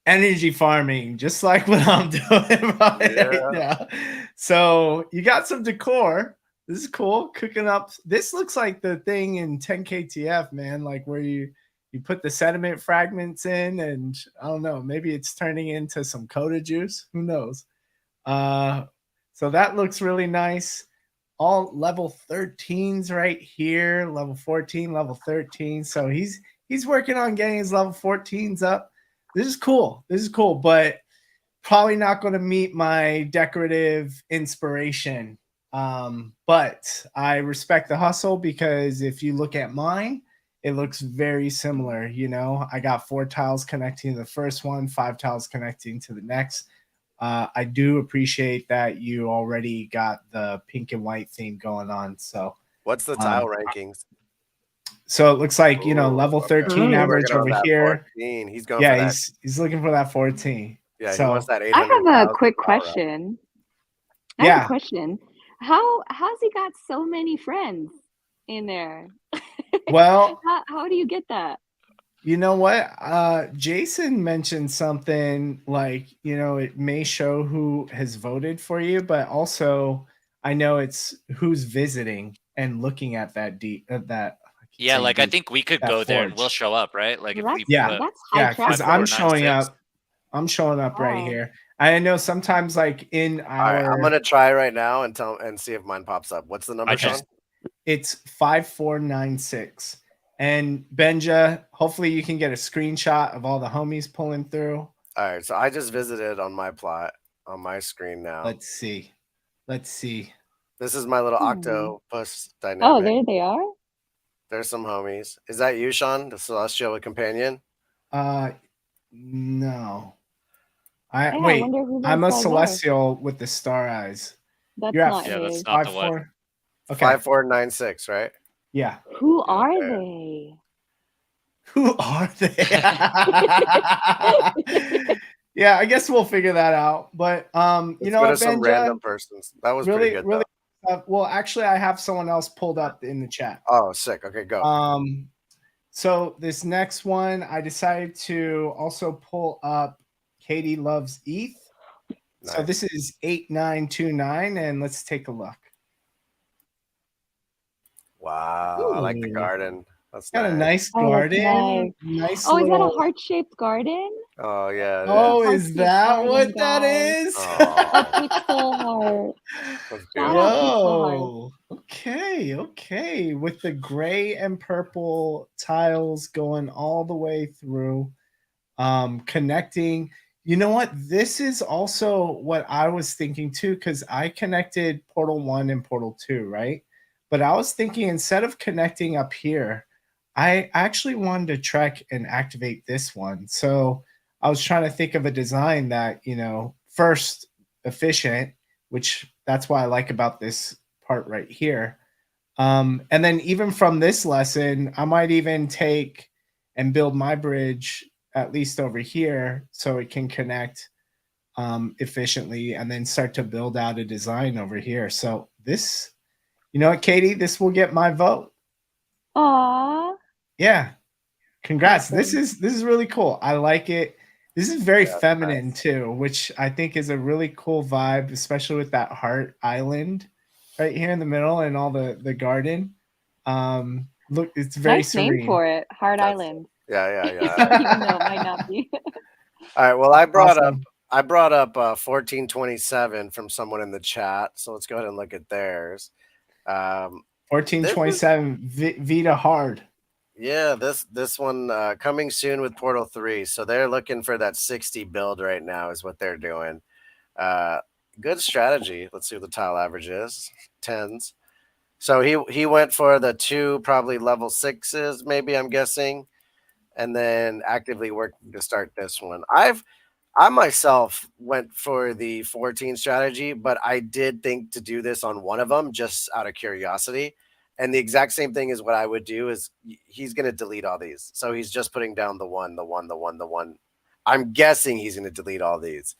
Speaker 2: energy farming, just like what I'm doing right now. So you got some decor. This is cool. Cooking up. This looks like the thing in 10KTF, man, like where you put the sediment fragments in, and I don't know, maybe it's turning into some coda juice. Who knows? So that looks really nice. All level 13s right here, level 14, level 13. So he's working on getting his level 14s up. This is cool. This is cool, but probably not going to meet my decorative inspiration. But I respect the hustle because if you look at mine, it looks very similar. You know, I got 4 tiles connecting to the first one, 5 tiles connecting to the next. I do appreciate that you already got the pink and white theme going on. So
Speaker 1: What's the tile rankings?
Speaker 2: So it looks like, you know,
Speaker 1: Ooh,
Speaker 2: level 13
Speaker 3: okay.
Speaker 2: average
Speaker 1: Working on
Speaker 2: over
Speaker 1: that
Speaker 2: here.
Speaker 1: 14. He's going
Speaker 2: Yeah,
Speaker 1: for that.
Speaker 2: he's looking for that 14.
Speaker 1: Yeah, he
Speaker 2: So
Speaker 1: wants that
Speaker 3: I
Speaker 1: 800,000
Speaker 3: have a quick
Speaker 1: power up.
Speaker 3: question. I have a
Speaker 2: yeah,
Speaker 3: question. How's he got so many friends in there?
Speaker 2: well,
Speaker 3: How do you get that?
Speaker 2: you know what? Jason mentioned something like, you know, it may show who has voted for you, but also I know it's who's visiting and looking at that
Speaker 4: Yeah, like I think we could
Speaker 2: that
Speaker 4: go there and we'll
Speaker 2: forge.
Speaker 4: show up, right? Like
Speaker 3: Well,
Speaker 4: if we
Speaker 2: Yeah.
Speaker 4: put
Speaker 3: that's high
Speaker 2: Yeah, because
Speaker 3: traffic.
Speaker 2: I'm
Speaker 4: 5496.
Speaker 2: showing up. I'm showing up right
Speaker 3: Wow.
Speaker 2: here. I know sometimes like in
Speaker 1: All right, I'm
Speaker 2: our
Speaker 1: gonna try right now and see if mine pops up. What's the number,
Speaker 4: I
Speaker 1: Sean?
Speaker 4: just
Speaker 2: it's 5496. And Benja, hopefully you can get a screenshot of all the homies pulling through.
Speaker 1: All right, so I just visited on my plot on my screen now.
Speaker 2: Let's see. Let's see.
Speaker 1: This is my little
Speaker 3: Hmm.
Speaker 1: octopus
Speaker 3: Oh,
Speaker 1: dynamic.
Speaker 3: there they are.
Speaker 1: There's some homies. Is that you, Sean, the celestial companion?
Speaker 2: No.
Speaker 3: Yeah, I
Speaker 2: Wait,
Speaker 3: wonder who
Speaker 2: I'm
Speaker 3: those
Speaker 2: a
Speaker 3: guys are.
Speaker 2: celestial with the star eyes.
Speaker 3: That's
Speaker 2: You're at
Speaker 3: not
Speaker 4: yeah, that's
Speaker 3: his.
Speaker 4: not the one.
Speaker 2: 54. Okay.
Speaker 1: 5496, right?
Speaker 2: Yeah.
Speaker 3: Who are
Speaker 1: Okay.
Speaker 3: they?
Speaker 2: Who are they? Yeah, I guess we'll figure that out. But you know what,
Speaker 1: some
Speaker 2: Benja?
Speaker 1: random persons. That was pretty good.
Speaker 2: Really.
Speaker 1: Though.
Speaker 2: Well, actually, I have someone else pulled up in the chat.
Speaker 1: Oh, sick. Okay, go.
Speaker 2: So this next one, I decided to also pull up Katie Loves ETH.
Speaker 1: Nice.
Speaker 2: So this is 8929, and let's take a look.
Speaker 1: Wow,
Speaker 2: Ooh.
Speaker 1: I like the garden. That's
Speaker 2: got
Speaker 1: nice.
Speaker 2: a nice
Speaker 3: Oh, that's
Speaker 2: garden.
Speaker 3: nice.
Speaker 2: Nice
Speaker 3: Oh, is that a
Speaker 2: little...
Speaker 3: heart-shaped garden?
Speaker 1: Oh yeah.
Speaker 2: Oh,
Speaker 3: Heart
Speaker 2: is
Speaker 3: shaped
Speaker 2: that
Speaker 3: garden,
Speaker 2: what that
Speaker 3: guys.
Speaker 2: is?
Speaker 1: Oh,
Speaker 3: A pixel heart.
Speaker 1: that's
Speaker 3: Shout out Pixel Heart.
Speaker 2: Whoa. Okay. With the gray and purple tiles going all the way through, connecting. You know what? This is also what I was thinking too, because I connected Portal 1 and Portal 2, right? But I was thinking instead of connecting up here, I actually wanted to track and activate this one. So I was trying to think of a design that, you know, first efficient, which that's what I like about this part right here. And then even from this lesson, I might even take and build my bridge at least over here so it can connect efficiently, and then start to build out a design over here. So this, you know what, Katie, this will get my vote.
Speaker 3: Aww.
Speaker 2: Yeah. Congrats.
Speaker 3: Awesome.
Speaker 2: This is really cool. I like it. This is very
Speaker 1: Yeah,
Speaker 2: feminine
Speaker 1: nice.
Speaker 2: too, which I think is a really cool vibe, especially with that heart island right here in the middle and all the garden. Look, it's very
Speaker 3: Nice
Speaker 2: serene.
Speaker 3: name for it, Heart
Speaker 1: That's-
Speaker 3: Island.
Speaker 1: Yeah.
Speaker 3: Even though it might not be.
Speaker 1: All right. Well, I brought
Speaker 2: Awesome.
Speaker 1: up 1427 from someone in the chat. So let's go ahead and look at theirs.
Speaker 2: 1427 Vita Hard.
Speaker 1: Yeah, this one coming soon with Portal 3. So they're looking for that 60 build right now is what they're doing. Good strategy. Let's see what the tile average is. 10s. So he went for the 2 probably level 6s, maybe, I'm guessing, and then actively working to start this one. I myself went for the 14 strategy, but I did think to do this on one of them just out of curiosity. And the exact same thing is what I would do is he's going to delete all these. So he's just putting down the 1, the 1, the 1, the 1. I'm guessing he's going to delete all these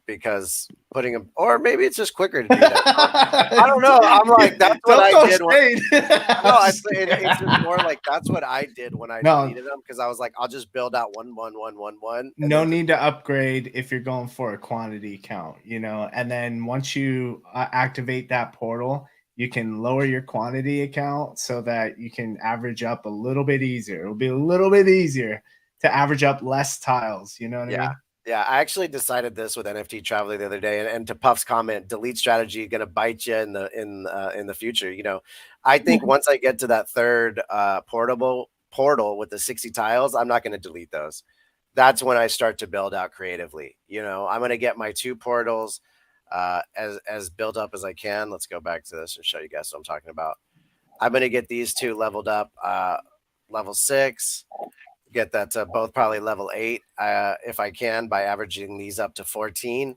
Speaker 1: because putting them, or maybe it's just quicker to do that. I don't know. I'm like, that's what I did. It's just more like that's what I did when I deleted them, because I was like, I'll just build out 1, 1, 1, 1, 1.
Speaker 2: No need to upgrade if you're going for a quantity count, you know. And then once you activate that portal, you can lower your quantity account so that you can average up a little bit easier. It'll be a little bit easier to average up less tiles. You know what I mean?
Speaker 1: Yeah, I actually decided this with NFT Traveler the other day, and to Puff's comment, delete strategy gonna bite you in the future. You know, I think once I get to that third portal with the 60 tiles, I'm not gonna delete those. That's when I start to build out creatively. You know, I'm gonna get my 2 portals as built up as I can. Let's go back to this and show you guys what I'm talking about. I'm gonna get these 2 leveled up, level 6. Get that to both probably level 8 if I can by averaging these up to 14.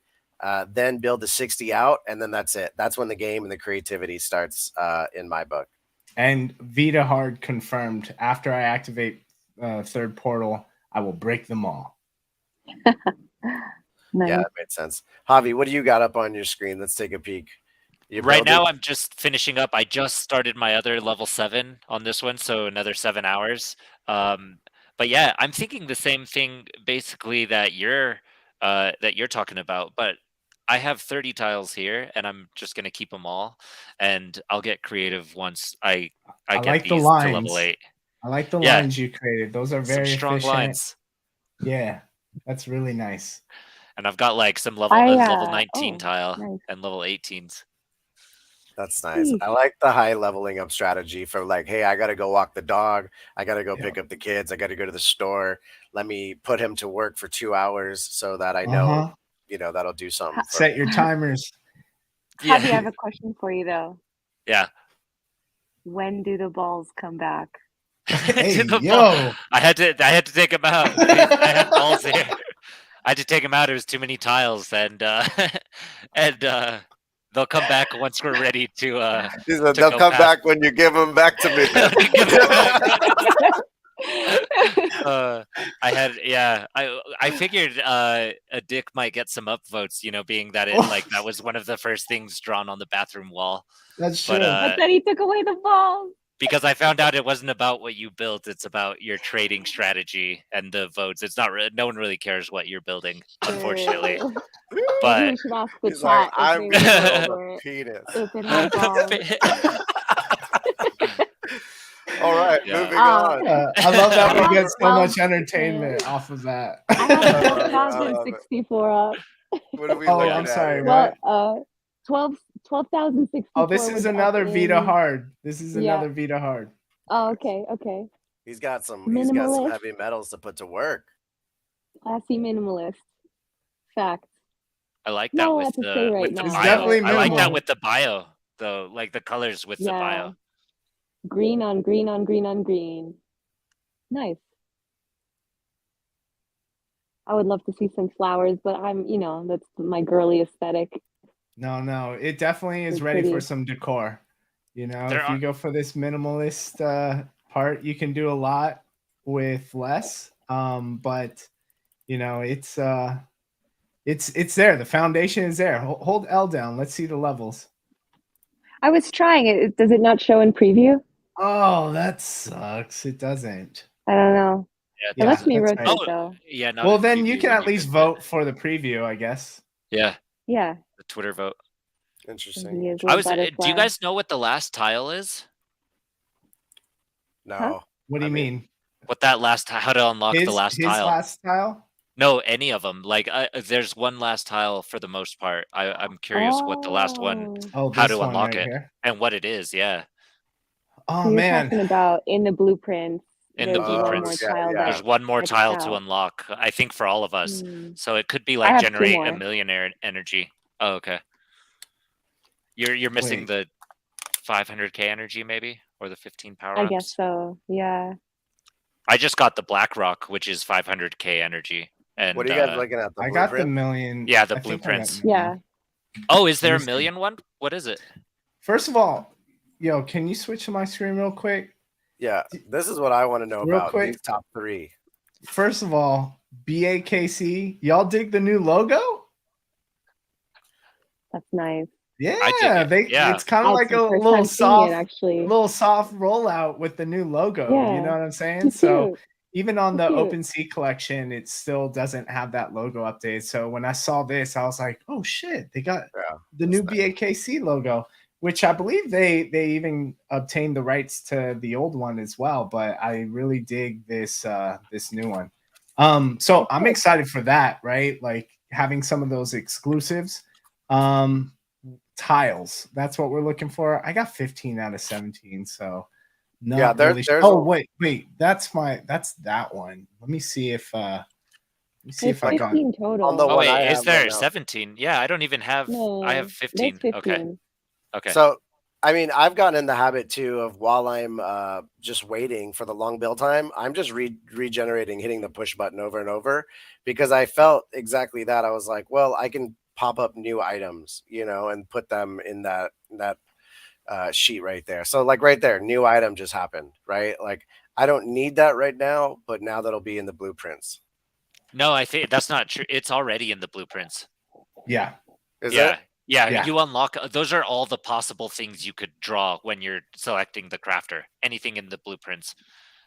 Speaker 1: Then build the 60 out, and then that's it. That's when the game and the creativity starts in my book.
Speaker 2: And Vita Hard confirmed. After I activate third portal, I will break them all.
Speaker 3: Nice.
Speaker 1: Yeah, that made sense. Javi, what do you got up on your screen? Let's take a peek.
Speaker 4: Right now, I'm just finishing up. I just started my other level 7 on this one, so another 7 hours. But yeah, I'm thinking the same thing basically that you're talking about. But I have 30 tiles here, and I'm just gonna keep them all, and I'll get creative once I get
Speaker 2: like
Speaker 4: these
Speaker 2: the
Speaker 4: to
Speaker 2: lines.
Speaker 4: level 8.
Speaker 2: I like the
Speaker 4: Yeah.
Speaker 2: lines you created. Those are
Speaker 4: Some
Speaker 2: very
Speaker 4: strong
Speaker 2: efficient.
Speaker 4: lines.
Speaker 2: Yeah, that's really nice.
Speaker 4: And I've got like some level 19 tile
Speaker 3: nice.
Speaker 4: and level 18s.
Speaker 1: That's nice.
Speaker 3: Sheesh.
Speaker 1: I like the high leveling up strategy for like, hey, I got to go walk the dog. I got to go pick up the kids. I got to go to the store. Let me put him to work for 2 hours so that I know, you know, that'll do something.
Speaker 2: Set your timers.
Speaker 3: Javi, I have a question for you though.
Speaker 4: Yeah.
Speaker 3: When do the balls come back?
Speaker 2: Hey, yo.
Speaker 4: I had to take him out. I had balls here. I had to take him out. It was too many tiles, and they'll come back once we're ready to.
Speaker 1: They'll come back when you give them back to me.
Speaker 4: I figured a dick might get some upvotes, you know, being that that was one of the first things drawn on the bathroom wall.
Speaker 2: That's true.
Speaker 3: But then he took away the balls.
Speaker 4: Because I found out it wasn't about what you built; it's about your trading strategy and the votes. It's not. No one really cares what you're building, unfortunately. But
Speaker 3: maybe we should ask the
Speaker 1: he's
Speaker 3: chat
Speaker 1: like, I'm
Speaker 3: if
Speaker 1: gonna
Speaker 3: they
Speaker 1: build
Speaker 3: were
Speaker 1: a penis.
Speaker 3: if it had balls.
Speaker 1: All right, moving on.
Speaker 2: I love that we get so much entertainment off of that.
Speaker 3: I have 12,064 up.
Speaker 1: What are we
Speaker 2: Oh,
Speaker 1: looking
Speaker 2: I'm
Speaker 1: at
Speaker 2: sorry.
Speaker 1: here?
Speaker 2: What?
Speaker 3: 12,064.
Speaker 2: Oh, this is another Vita Hard. This is another Vita Hard.
Speaker 3: Oh, okay.
Speaker 1: He's got some
Speaker 3: Minimalist.
Speaker 1: heavy metals to put to work.
Speaker 3: Classy minimalist. Fact.
Speaker 4: I like that with the bio.
Speaker 2: Definitely
Speaker 4: I like that with the bio, though, like the colors with the bio.
Speaker 3: Green on green on green on green. Nice. I would love to see some flowers, but that's my girly aesthetic.
Speaker 2: No, it definitely is ready for some decor. You know, if you go for this minimalist part, you can do a lot with less. But you know, it's there. The foundation is there. Hold L down. Let's see the levels.
Speaker 3: I was trying it. Does it not show in preview?
Speaker 2: Oh, that sucks. It doesn't.
Speaker 3: I don't know.
Speaker 4: Yeah,
Speaker 3: it lets me rotate though.
Speaker 4: Yeah.
Speaker 2: Well, then you can at least vote for the preview, I guess.
Speaker 4: Yeah.
Speaker 3: Yeah.
Speaker 4: The Twitter vote.
Speaker 1: Interesting.
Speaker 4: Do you guys know what the last tile is?
Speaker 1: No.
Speaker 2: Huh? What do you mean?
Speaker 4: What that last how to unlock the last tile?
Speaker 2: His last tile?
Speaker 4: No, any of them. Like, there's one last tile for the most part. I'm curious what the last one, how to unlock it, and what it is. Yeah.
Speaker 2: Oh
Speaker 3: so
Speaker 2: man.
Speaker 3: Talking about in the blueprints.
Speaker 4: In the blueprints, there's one more tile to unlock. I think for all of us. So it could be like generate a millionaire energy. Oh, okay. You're missing the 500k energy maybe, or the 15 power ups.
Speaker 3: I guess so. Yeah.
Speaker 4: I just got the BlackRock, which is 500k energy. And
Speaker 1: what are you guys looking at?
Speaker 2: I got the million.
Speaker 4: Yeah, the blueprints.
Speaker 3: Yeah.
Speaker 4: Oh, is there a million one? What is it?
Speaker 2: First of all, yo, can you switch to my screen real quick?
Speaker 1: Yeah, this is what I want to know about these top 3.
Speaker 2: First of all, BAKC, y'all dig the new logo?
Speaker 3: That's nice.
Speaker 2: Yeah, it's kind of like a little soft, rollout with the new logo.
Speaker 3: Yeah.
Speaker 2: You know what I'm saying? So even on the OpenSea collection, it still doesn't have that logo update. So when I saw this, I was like, oh shit, they got the new BAKC logo, which I believe they even obtained the rights to the old one as well. But I really dig this this new one. So I'm excited for that, right? Like having some of those exclusives. Tiles, that's what we're looking for. I got 15 out of 17, so not really. Oh, wait, that's that one. Let me see if I got
Speaker 3: 15 total.
Speaker 1: on the
Speaker 4: Oh
Speaker 1: one I
Speaker 4: wait, is
Speaker 1: have
Speaker 4: there
Speaker 1: right now.
Speaker 4: 17? Yeah, I don't even have. I have
Speaker 3: No,
Speaker 4: 15.
Speaker 3: there's
Speaker 4: Okay.
Speaker 3: 15.
Speaker 4: Okay.
Speaker 1: So, I mean, I've gotten in the habit too of while I'm just waiting for the long build time, I'm just regenerating, hitting the push button over and over because I felt exactly that. I was like, well, I can pop up new items, you know, and put them in that sheet right there. So, like right there, new item just happened, right? Like I don't need that right now, but now that'll be in the blueprints.
Speaker 4: No, I think that's not true. It's already in the blueprints.
Speaker 2: Yeah.
Speaker 1: Is
Speaker 4: Yeah.
Speaker 1: it?
Speaker 4: Yeah,
Speaker 2: Yeah.
Speaker 4: you unlock those are all the possible things you could draw when you're selecting the crafter. Anything in the blueprints.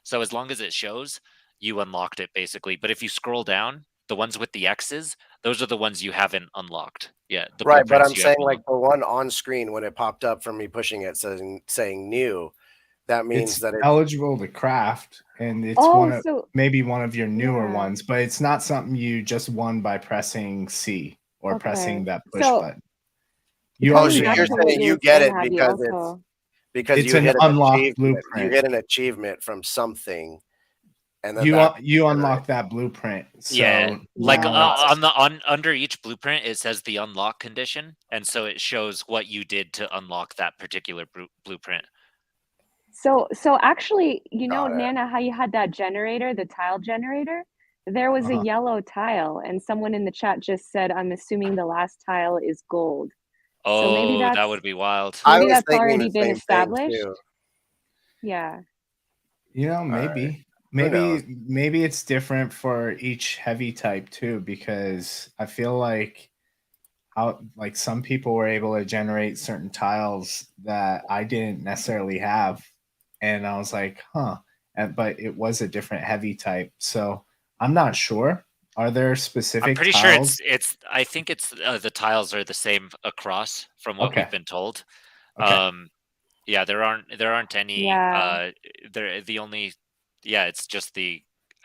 Speaker 4: So as long as it shows, you unlocked it basically. But if you scroll down, the ones with the X's, those are the ones you haven't unlocked. Yeah, the
Speaker 1: Right, but
Speaker 4: blueprints
Speaker 1: I'm
Speaker 4: you have
Speaker 1: saying
Speaker 4: to
Speaker 1: like
Speaker 4: unlock.
Speaker 1: the one on screen when it popped up from me pushing it saying new, that means
Speaker 2: It's
Speaker 1: that it's
Speaker 2: eligible to craft, and it's
Speaker 3: Oh,
Speaker 2: maybe one of your newer
Speaker 3: yeah.
Speaker 2: ones, but it's not something you just won by pressing C or pressing that push
Speaker 3: So
Speaker 2: button. You
Speaker 1: oh,
Speaker 3: coming
Speaker 1: so
Speaker 2: already
Speaker 3: back
Speaker 1: you're
Speaker 3: to what
Speaker 1: saying
Speaker 3: you
Speaker 1: you
Speaker 3: were
Speaker 1: get
Speaker 3: saying,
Speaker 1: it
Speaker 3: Javi, also.
Speaker 1: because
Speaker 2: it's
Speaker 1: you
Speaker 2: an
Speaker 1: hit an
Speaker 2: unlocked
Speaker 1: achievement. You
Speaker 2: blueprint.
Speaker 1: hit an achievement from something, and then
Speaker 2: You unlock that blueprint.
Speaker 4: Yeah,
Speaker 2: So
Speaker 4: like
Speaker 2: now it's
Speaker 4: on under each blueprint, it says the unlock condition, and so it shows what you did to unlock that particular blueprint.
Speaker 3: So actually,
Speaker 1: Got it.
Speaker 3: Nana, how you had that generator, the tile generator, there was a yellow tile, and someone in the chat just said, I'm assuming the last tile is gold.
Speaker 4: Oh,
Speaker 3: So maybe
Speaker 4: that would be wild.
Speaker 1: I
Speaker 3: maybe
Speaker 1: was
Speaker 3: that's
Speaker 1: thinking
Speaker 3: already
Speaker 1: the
Speaker 3: been
Speaker 1: same thing
Speaker 3: established.
Speaker 1: too.
Speaker 3: Yeah.
Speaker 2: maybe.
Speaker 1: Knows?
Speaker 2: Maybe it's different for each heavy type too, because I feel like some people were able to generate certain tiles that I didn't necessarily have, and I was like, huh. But it was a different heavy type, so I'm not sure. Are there specific
Speaker 4: I'm pretty
Speaker 2: tiles?
Speaker 4: sure it's. I think it's the tiles are the same across from what
Speaker 2: Okay.
Speaker 4: we've been told.
Speaker 2: Okay.
Speaker 4: Yeah, there aren't any.
Speaker 3: Yeah.
Speaker 4: They're the only. Yeah, it's just I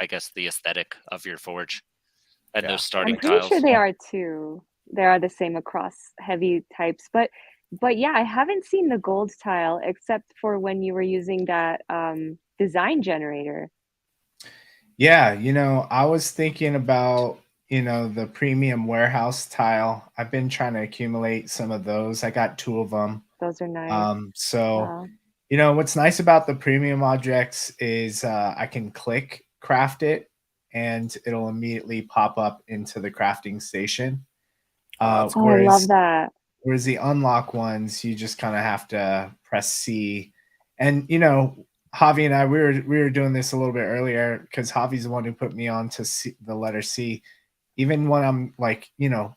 Speaker 4: guess the aesthetic of your forge, and
Speaker 1: Yeah.
Speaker 4: those
Speaker 3: I'm
Speaker 4: starting
Speaker 3: pretty
Speaker 4: tiles.
Speaker 3: sure they are too. They are the same across heavy types, but yeah, I haven't seen the gold tile except for when you were using that design generator.
Speaker 2: Yeah, I was thinking about, the premium warehouse tile. I've been trying to accumulate some of those. I got 2 of them.
Speaker 3: Those are nice.
Speaker 2: So,
Speaker 3: Wow.
Speaker 2: what's nice about the premium objects is I can click craft it and it'll immediately pop up into the crafting station.
Speaker 3: Oh, I love that.
Speaker 2: Whereas the unlock ones, you just kind of have to press C. And Javi and I, we were doing this a little bit earlier because Javi's the one who put me on to the letter C. Even when I'm like,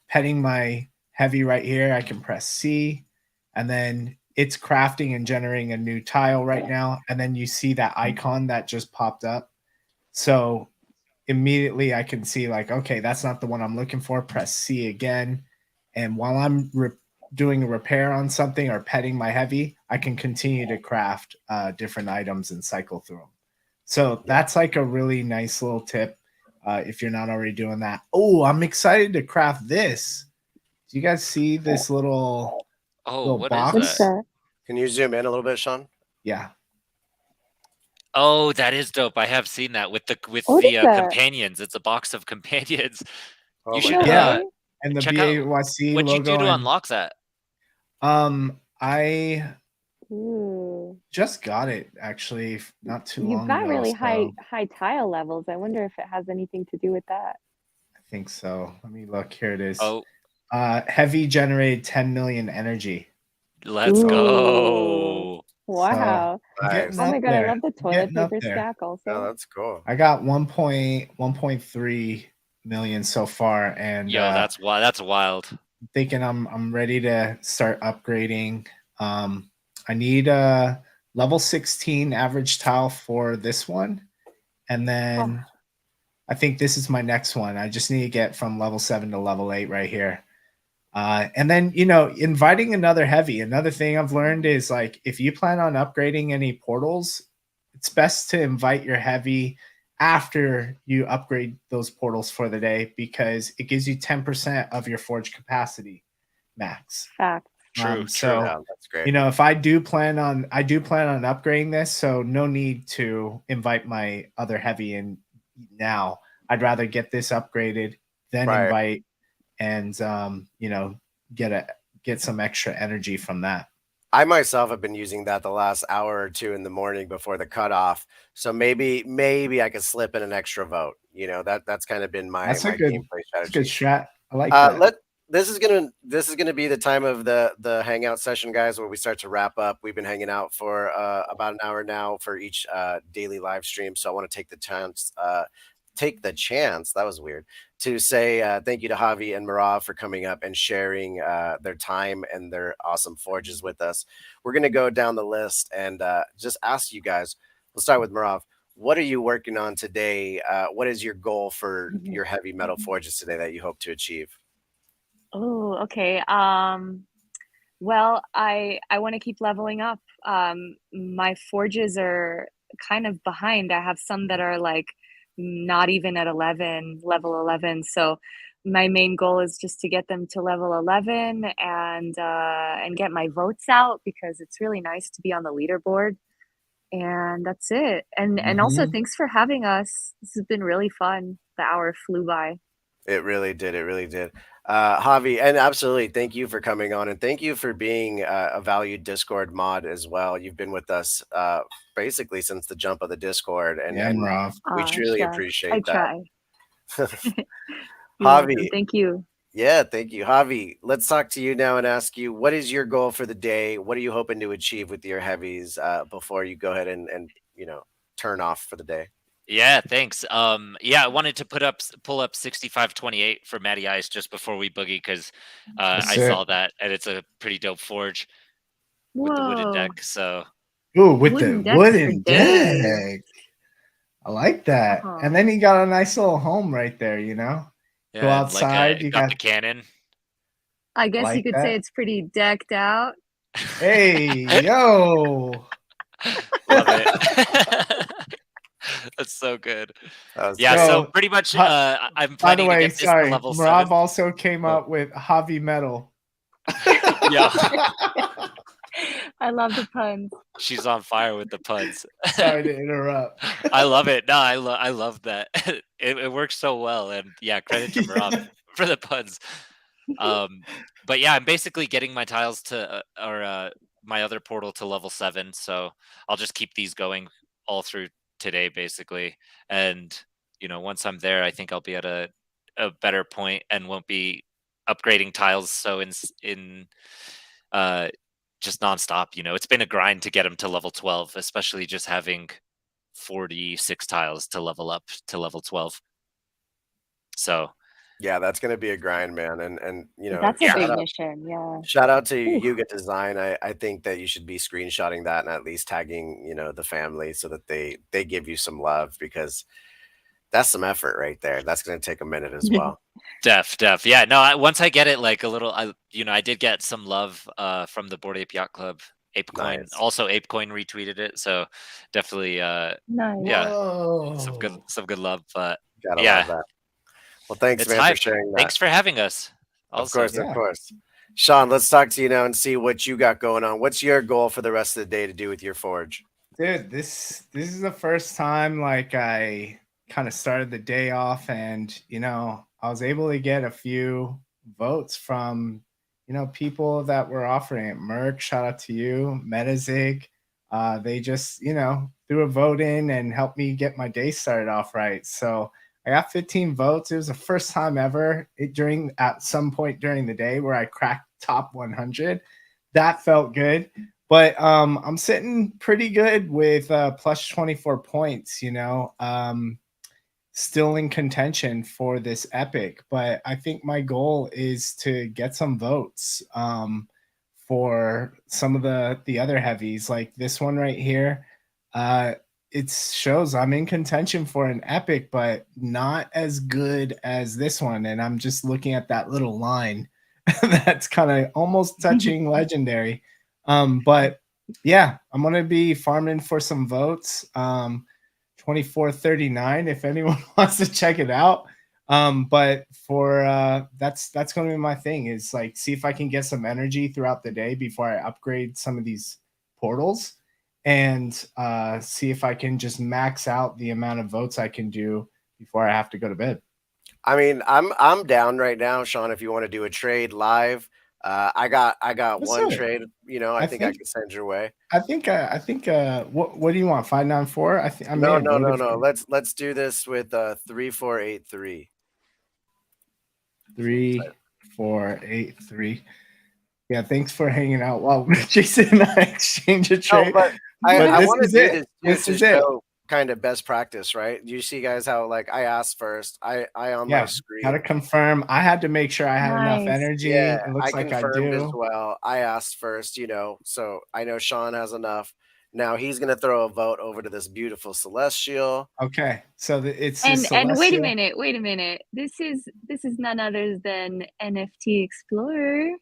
Speaker 2: petting my heavy right here, I can press C, and then it's crafting and generating a new tile right now. And then you see that icon that just popped up. So immediately I can see like, okay, that's not the one I'm looking for. Press C again. And while I'm doing a repair on something or petting my heavy, I can continue to craft different items and cycle through them. So that's like a really nice little tip if you're not already doing that. Oh, I'm excited to craft this. Do you guys see this little
Speaker 4: What
Speaker 2: box?
Speaker 4: is that?
Speaker 1: Can you zoom in a little bit, Sean?
Speaker 2: Yeah.
Speaker 4: Oh, that is dope. I have seen that with the companions. It's a box of companions.
Speaker 1: Oh
Speaker 4: You
Speaker 1: my
Speaker 4: should
Speaker 1: God.
Speaker 2: And the
Speaker 4: check out
Speaker 2: BAYC
Speaker 4: what'd you
Speaker 2: logo.
Speaker 4: do to unlock that?
Speaker 2: I
Speaker 3: Ooh.
Speaker 2: just got it actually not too long
Speaker 3: You've got
Speaker 2: ago.
Speaker 3: really
Speaker 2: So
Speaker 3: high tile levels. I wonder if it has anything to do with that.
Speaker 2: I think so. Let me look. Here it is.
Speaker 4: Oh,
Speaker 2: heavy generated 10 million energy.
Speaker 4: let's go.
Speaker 3: Wow.
Speaker 1: Nice.
Speaker 3: Oh my God, I love the toilet paper
Speaker 2: there.
Speaker 3: stack also.
Speaker 1: Oh, that's cool.
Speaker 2: I got 1.3 million so far, and
Speaker 4: that's wild.
Speaker 2: Thinking I'm ready to start upgrading. I need a level 16 average tile for this one, and then I think this is my next one. I just need to get from level 7 to level 8 right here. And then, inviting another heavy. Another thing I've learned is like if you plan on upgrading any portals, it's best to invite your heavy after you upgrade those portals for the day, because it gives you 10% of your forge capacity max.
Speaker 3: Fact.
Speaker 4: True.
Speaker 2: So
Speaker 1: Yeah, that's great.
Speaker 2: you know, if I do plan on upgrading this, so no need to invite my other heavy in now. I'd rather get this upgraded, then
Speaker 1: Right.
Speaker 2: invite, and you know, get some extra energy from that.
Speaker 1: I myself have been using that the last hour or two in the morning before the cutoff. So maybe I could slip in an extra vote. You know, that's kind of been my
Speaker 2: That's a
Speaker 1: gameplay
Speaker 2: good
Speaker 1: strategy.
Speaker 2: strat. I like that.
Speaker 1: This is gonna be the time of the hangout session, guys, where we start to wrap up. We've been hanging out for about an hour now for each daily live stream. So I want to take the chance. That was weird to say thank you to Javi and Marav for coming up and sharing their time and their awesome forges with us. We're gonna go down the list and just ask you guys. We'll start with Marav. What are you working on today? What is your goal for your heavy metal forges today that you hope to achieve?
Speaker 3: Oh, okay. Well, I want to keep leveling up. My forges are kind of behind. I have some that are like not even at level 11. So my main goal is just to get them to level 11 and get my votes out, because it's really nice to be on the leaderboard. And that's it. And also thanks for having us. This has been really fun. The hour flew by.
Speaker 1: It really did. It really did. Javi, and absolutely, thank you for coming on, and thank you for being a valued Discord mod as well. You've been with us basically since the jump of the Discord, and
Speaker 2: Rob.
Speaker 1: we truly
Speaker 3: Chef, I
Speaker 1: appreciate that.
Speaker 3: try. You're
Speaker 1: Javi,
Speaker 3: welcome. Thank you.
Speaker 1: yeah, thank you, Javi. Let's talk to you now and ask you, what is your goal for the day? What are you hoping to achieve with your heavies before you go ahead and you know turn off for the day?
Speaker 4: Yeah, thanks. Yeah, I wanted to pull up 6528 for Matty Ice just before we boogie, because I saw that, and it's a pretty dope forge with the wooden
Speaker 3: Whoa.
Speaker 4: deck. So
Speaker 2: Ooh, with
Speaker 3: Wooden
Speaker 2: the
Speaker 3: decks for
Speaker 2: wooden
Speaker 3: days.
Speaker 2: deck. I like that.
Speaker 3: Uh-huh.
Speaker 2: And then you got a nice little home right there, you know?
Speaker 4: yeah,
Speaker 2: Go
Speaker 4: and,
Speaker 2: outside, you
Speaker 4: got the cannon.
Speaker 3: I guess you
Speaker 2: like
Speaker 3: could
Speaker 2: that.
Speaker 3: say it's pretty decked out.
Speaker 2: Hey, yo.
Speaker 4: Love it. That's so good.
Speaker 1: That was
Speaker 4: Yeah,
Speaker 1: great.
Speaker 4: so pretty much I'm
Speaker 2: By the
Speaker 4: planning to
Speaker 2: way,
Speaker 4: get this to
Speaker 2: sorry,
Speaker 4: level
Speaker 2: Rob
Speaker 4: 7.
Speaker 2: also came
Speaker 4: Oh.
Speaker 2: up with HV-MTL.
Speaker 4: Yeah.
Speaker 3: I love the puns.
Speaker 4: She's on fire with the puns.
Speaker 2: Sorry to interrupt.
Speaker 4: I love it. No, I love that. It works so well, and yeah, credit to Rob for the puns. But yeah, I'm basically getting my tiles to my other portal to level 7, so I'll just keep these going all through today, basically. And you know, once I'm there, I think I'll be at a better point and won't be upgrading tiles so in just nonstop. You know, it's been a grind to get them to level 12, especially just having 46 tiles to level up to level 12. So
Speaker 1: Yeah, that's gonna be a grind, man. And you know,
Speaker 3: That's a big
Speaker 1: shout out
Speaker 3: mission. Yeah.
Speaker 1: shout out to
Speaker 3: Ooh.
Speaker 1: Yuga Design. I think that you should be screenshotting that and at least tagging, you know, the family so that they give you some love, because that's some effort right there. That's gonna take a minute as well.
Speaker 4: def. Yeah, no, once I get it, like a little, I did get some love from the Board Ape Yacht Club. ApeCoin,
Speaker 1: Nice.
Speaker 4: also ApeCoin retweeted it, so definitely
Speaker 3: Nice.
Speaker 4: yeah,
Speaker 2: Whoa.
Speaker 4: some good love. But
Speaker 1: Gotta
Speaker 4: yeah,
Speaker 1: love that. Well, thanks,
Speaker 4: it's
Speaker 1: man, for
Speaker 4: hype.
Speaker 1: sharing that.
Speaker 4: Thanks for having us.
Speaker 1: Of
Speaker 4: Also.
Speaker 1: course,
Speaker 2: Yeah.
Speaker 1: of course. Sean, let's talk to you now and see what you got going on. What's your goal for the rest of the day to do with your forge?
Speaker 2: Dude, this is the first time like I kind of started the day off, and you know, I was able to get a few votes from, you know, people that were offering it. Merc, shout out to you. Metazig, they just, you know, threw a vote in and helped me get my day started off right. So I got 15 votes. It was the first time ever at some point during the day where I cracked top 100. That felt good. But I'm sitting pretty good with plus 24 points, you know, still in contention for this epic. But I think my goal is to get some votes for some of the other heavies, like this one right here. It shows I'm in contention for an epic, but not as good as this one. And I'm just looking at that little line that's kind of almost touching legendary. But yeah, I'm gonna be farming for some votes. 24.39 if anyone wants to check it out. But for that's going to be my thing, is like see if I can get some energy throughout the day before I upgrade some of these portals, and see if I can just max out the amount of votes I can do before I have to go to bed.
Speaker 1: I mean, I'm down right now, Sean. If you want to do a trade live, I got
Speaker 2: Let's
Speaker 1: one
Speaker 2: do it.
Speaker 1: trade. You know, I
Speaker 2: I
Speaker 1: think I
Speaker 2: think
Speaker 1: could send your way.
Speaker 2: I think what do you want? 594? I think I may
Speaker 1: No,
Speaker 2: have
Speaker 1: no, no,
Speaker 2: voted
Speaker 1: no.
Speaker 2: for
Speaker 1: Let's do this with 3483.
Speaker 2: 3483. Yeah, thanks for hanging out while Jason and I exchange a
Speaker 1: No,
Speaker 2: trade.
Speaker 1: but
Speaker 2: But
Speaker 1: I
Speaker 2: this
Speaker 1: want to
Speaker 2: is
Speaker 1: do
Speaker 2: it.
Speaker 1: this too
Speaker 2: This
Speaker 1: to
Speaker 2: is it.
Speaker 1: show kind of best practice, right? You see, guys, how like I asked first. I on my
Speaker 2: Yeah, gotta
Speaker 1: screen.
Speaker 2: confirm. I had to make sure I had enough
Speaker 3: Nice.
Speaker 2: energy.
Speaker 1: Yeah,
Speaker 2: It looks
Speaker 1: I
Speaker 2: like I
Speaker 1: confirmed as
Speaker 2: do.
Speaker 1: well. I asked first, you know, so I know Sean has enough. Now he's gonna throw a vote over to this beautiful celestial.
Speaker 2: Okay, so it's
Speaker 3: And wait a
Speaker 2: celestial.
Speaker 3: minute. This is none other than NFT Explorer,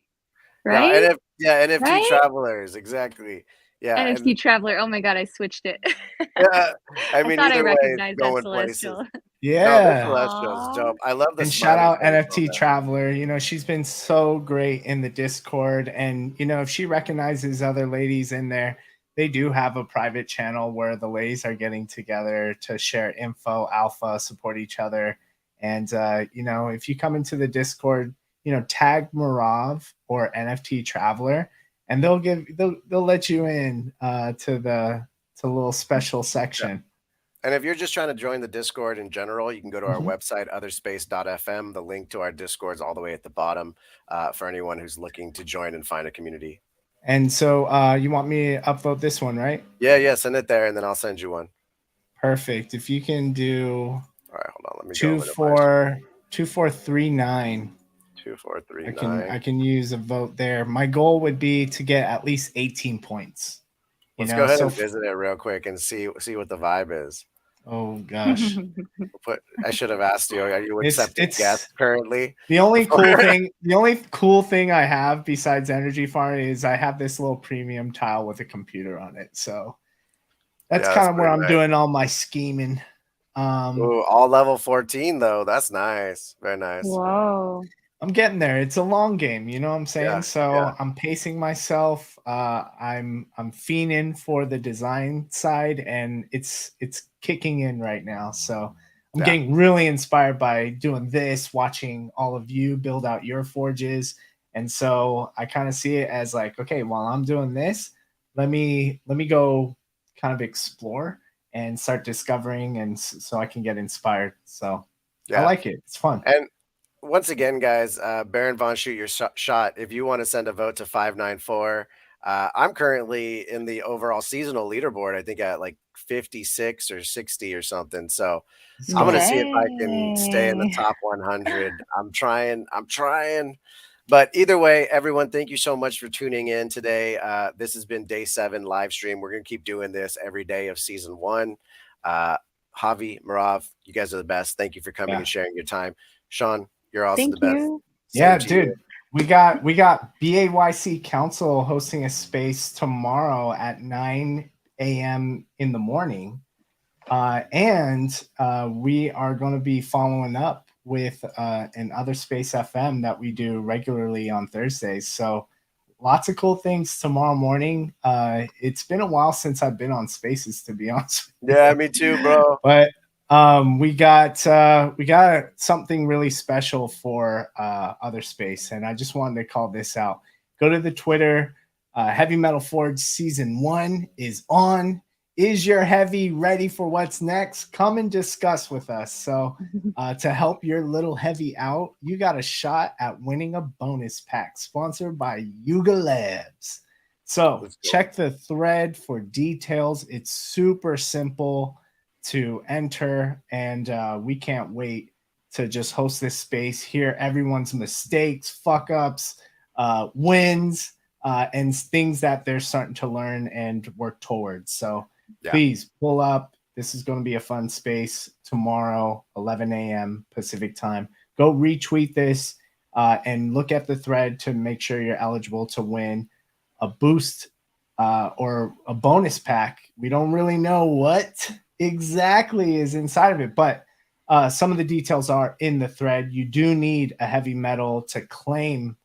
Speaker 1: Yeah,
Speaker 3: right?
Speaker 1: NFT
Speaker 3: Right?
Speaker 1: travelers, exactly. Yeah, and
Speaker 3: NFT Traveler. Oh my god, I switched it.
Speaker 1: yeah, I
Speaker 3: I
Speaker 1: mean,
Speaker 3: thought I
Speaker 1: either way, it's
Speaker 3: recognized that
Speaker 1: going places.
Speaker 3: celestial.
Speaker 1: No, this
Speaker 2: Yeah.
Speaker 1: celestial is
Speaker 3: Aw.
Speaker 1: dope. I love the
Speaker 2: And shout
Speaker 1: smiley
Speaker 2: out
Speaker 1: face on
Speaker 2: NFT
Speaker 1: that.
Speaker 2: Traveler. You know, she's been so great in the Discord. And, you know, if she recognizes other ladies in there, they do have a private channel where the ladies are getting together to share info, alpha, support each other. And, you know, if you come into the Discord, you know, tag Marav or NFT Traveler, and they'll let you in to the little special section.
Speaker 1: And if you're just trying to join the Discord in general, you can go to our
Speaker 2: Mhm.
Speaker 1: website, otherspace.fm. The link to our Discord is all the way at the bottom for anyone who's looking to join and find a community.
Speaker 2: And so you want me to upload this one, right?
Speaker 1: Yeah, send it there, and then I'll send you one.
Speaker 2: Perfect. If you can do
Speaker 1: All right, hold on. Let me go over to my
Speaker 2: 2439.
Speaker 1: 2439.
Speaker 2: I can use a vote there. My goal would be to get at least 18 points.
Speaker 1: Let's go ahead and visit it real quick and see what the vibe is.
Speaker 2: Oh gosh.
Speaker 1: I should have asked you, are you accepting
Speaker 2: It's
Speaker 1: guests currently?
Speaker 2: the only cool thing I have besides energy farming is I have this little premium tile with a computer on it. So that's kind of where I'm doing all my scheming.
Speaker 1: Ooh, all level 14 though. That's nice. Very nice.
Speaker 3: Whoa.
Speaker 2: I'm getting there. It's a long game, you know what I'm saying?
Speaker 1: Yeah,
Speaker 2: So
Speaker 1: yeah.
Speaker 2: I'm pacing myself. I'm fiending for the design side, and it's kicking in right now. So I'm getting really inspired by doing this, watching all of you build out your forges. And so I kind of see it as like, okay, while I'm doing this, let me go kind of explore and start discovering, and so I can get inspired. So I like it. It's fun.
Speaker 1: And once again, guys, Baron Von Shoot Your Shot. If you want to send a vote to 594, I'm currently in the overall seasonal leaderboard. I think at like 56 or 60 or something. So I'm going to see if I can stay in the top 100. I'm trying. But either way, everyone, thank you so much for tuning in today. This has been day 7 live stream. We're going to keep doing this every day of season 1. Javi, Marav, you guys are the best. Thank you for coming and sharing your time. Sean, you're also the best.
Speaker 2: Yeah, dude. We got BAYC Council hosting a space tomorrow at 9 a.m. in the morning. And we are going to be following up with an Other Space FM that we do regularly on Thursdays. So lots of cool things tomorrow morning. It's been a while since I've been on Spaces, to be honest.
Speaker 1: Yeah, me too, bro.
Speaker 2: But we got something really special for Other Space, and I just wanted to call this out. Go to the Twitter. HV-MTL Forge Season 1 is on. Is your heavy ready for what's next? Come and discuss with us. So to help your little heavy out, you got a shot at winning a bonus pack sponsored by Yuga Labs. So check the thread for details. It's super simple to enter, and we can't wait to just host this space, hear everyone's mistakes, fuck ups, wins, and things that they're starting to learn and work towards. So please pull up. This is going to be a fun space tomorrow, 11 a.m. Pacific time. Go retweet this and look at the thread to make sure you're eligible to win a boost or a bonus pack. We don't really know what exactly is inside of it. But some of the details are in the thread. You do need a heavy metal to claim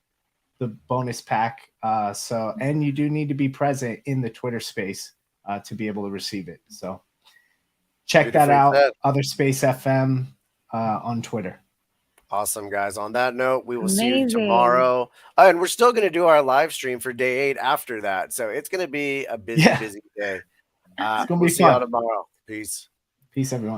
Speaker 2: the bonus pack. And you do need to be present in the Twitter space to be able to receive it. So check that out. Other Space FM on Twitter.
Speaker 1: Awesome, guys. On that note, we will see you
Speaker 3: Amazing.
Speaker 1: tomorrow. And we're still going to do our live stream for day 8 after that. So it's going to be a busy, busy day.
Speaker 2: It's going to
Speaker 1: We'll
Speaker 2: be
Speaker 1: see y'all
Speaker 2: fun.
Speaker 1: tomorrow. Peace.
Speaker 2: Peace, everyone.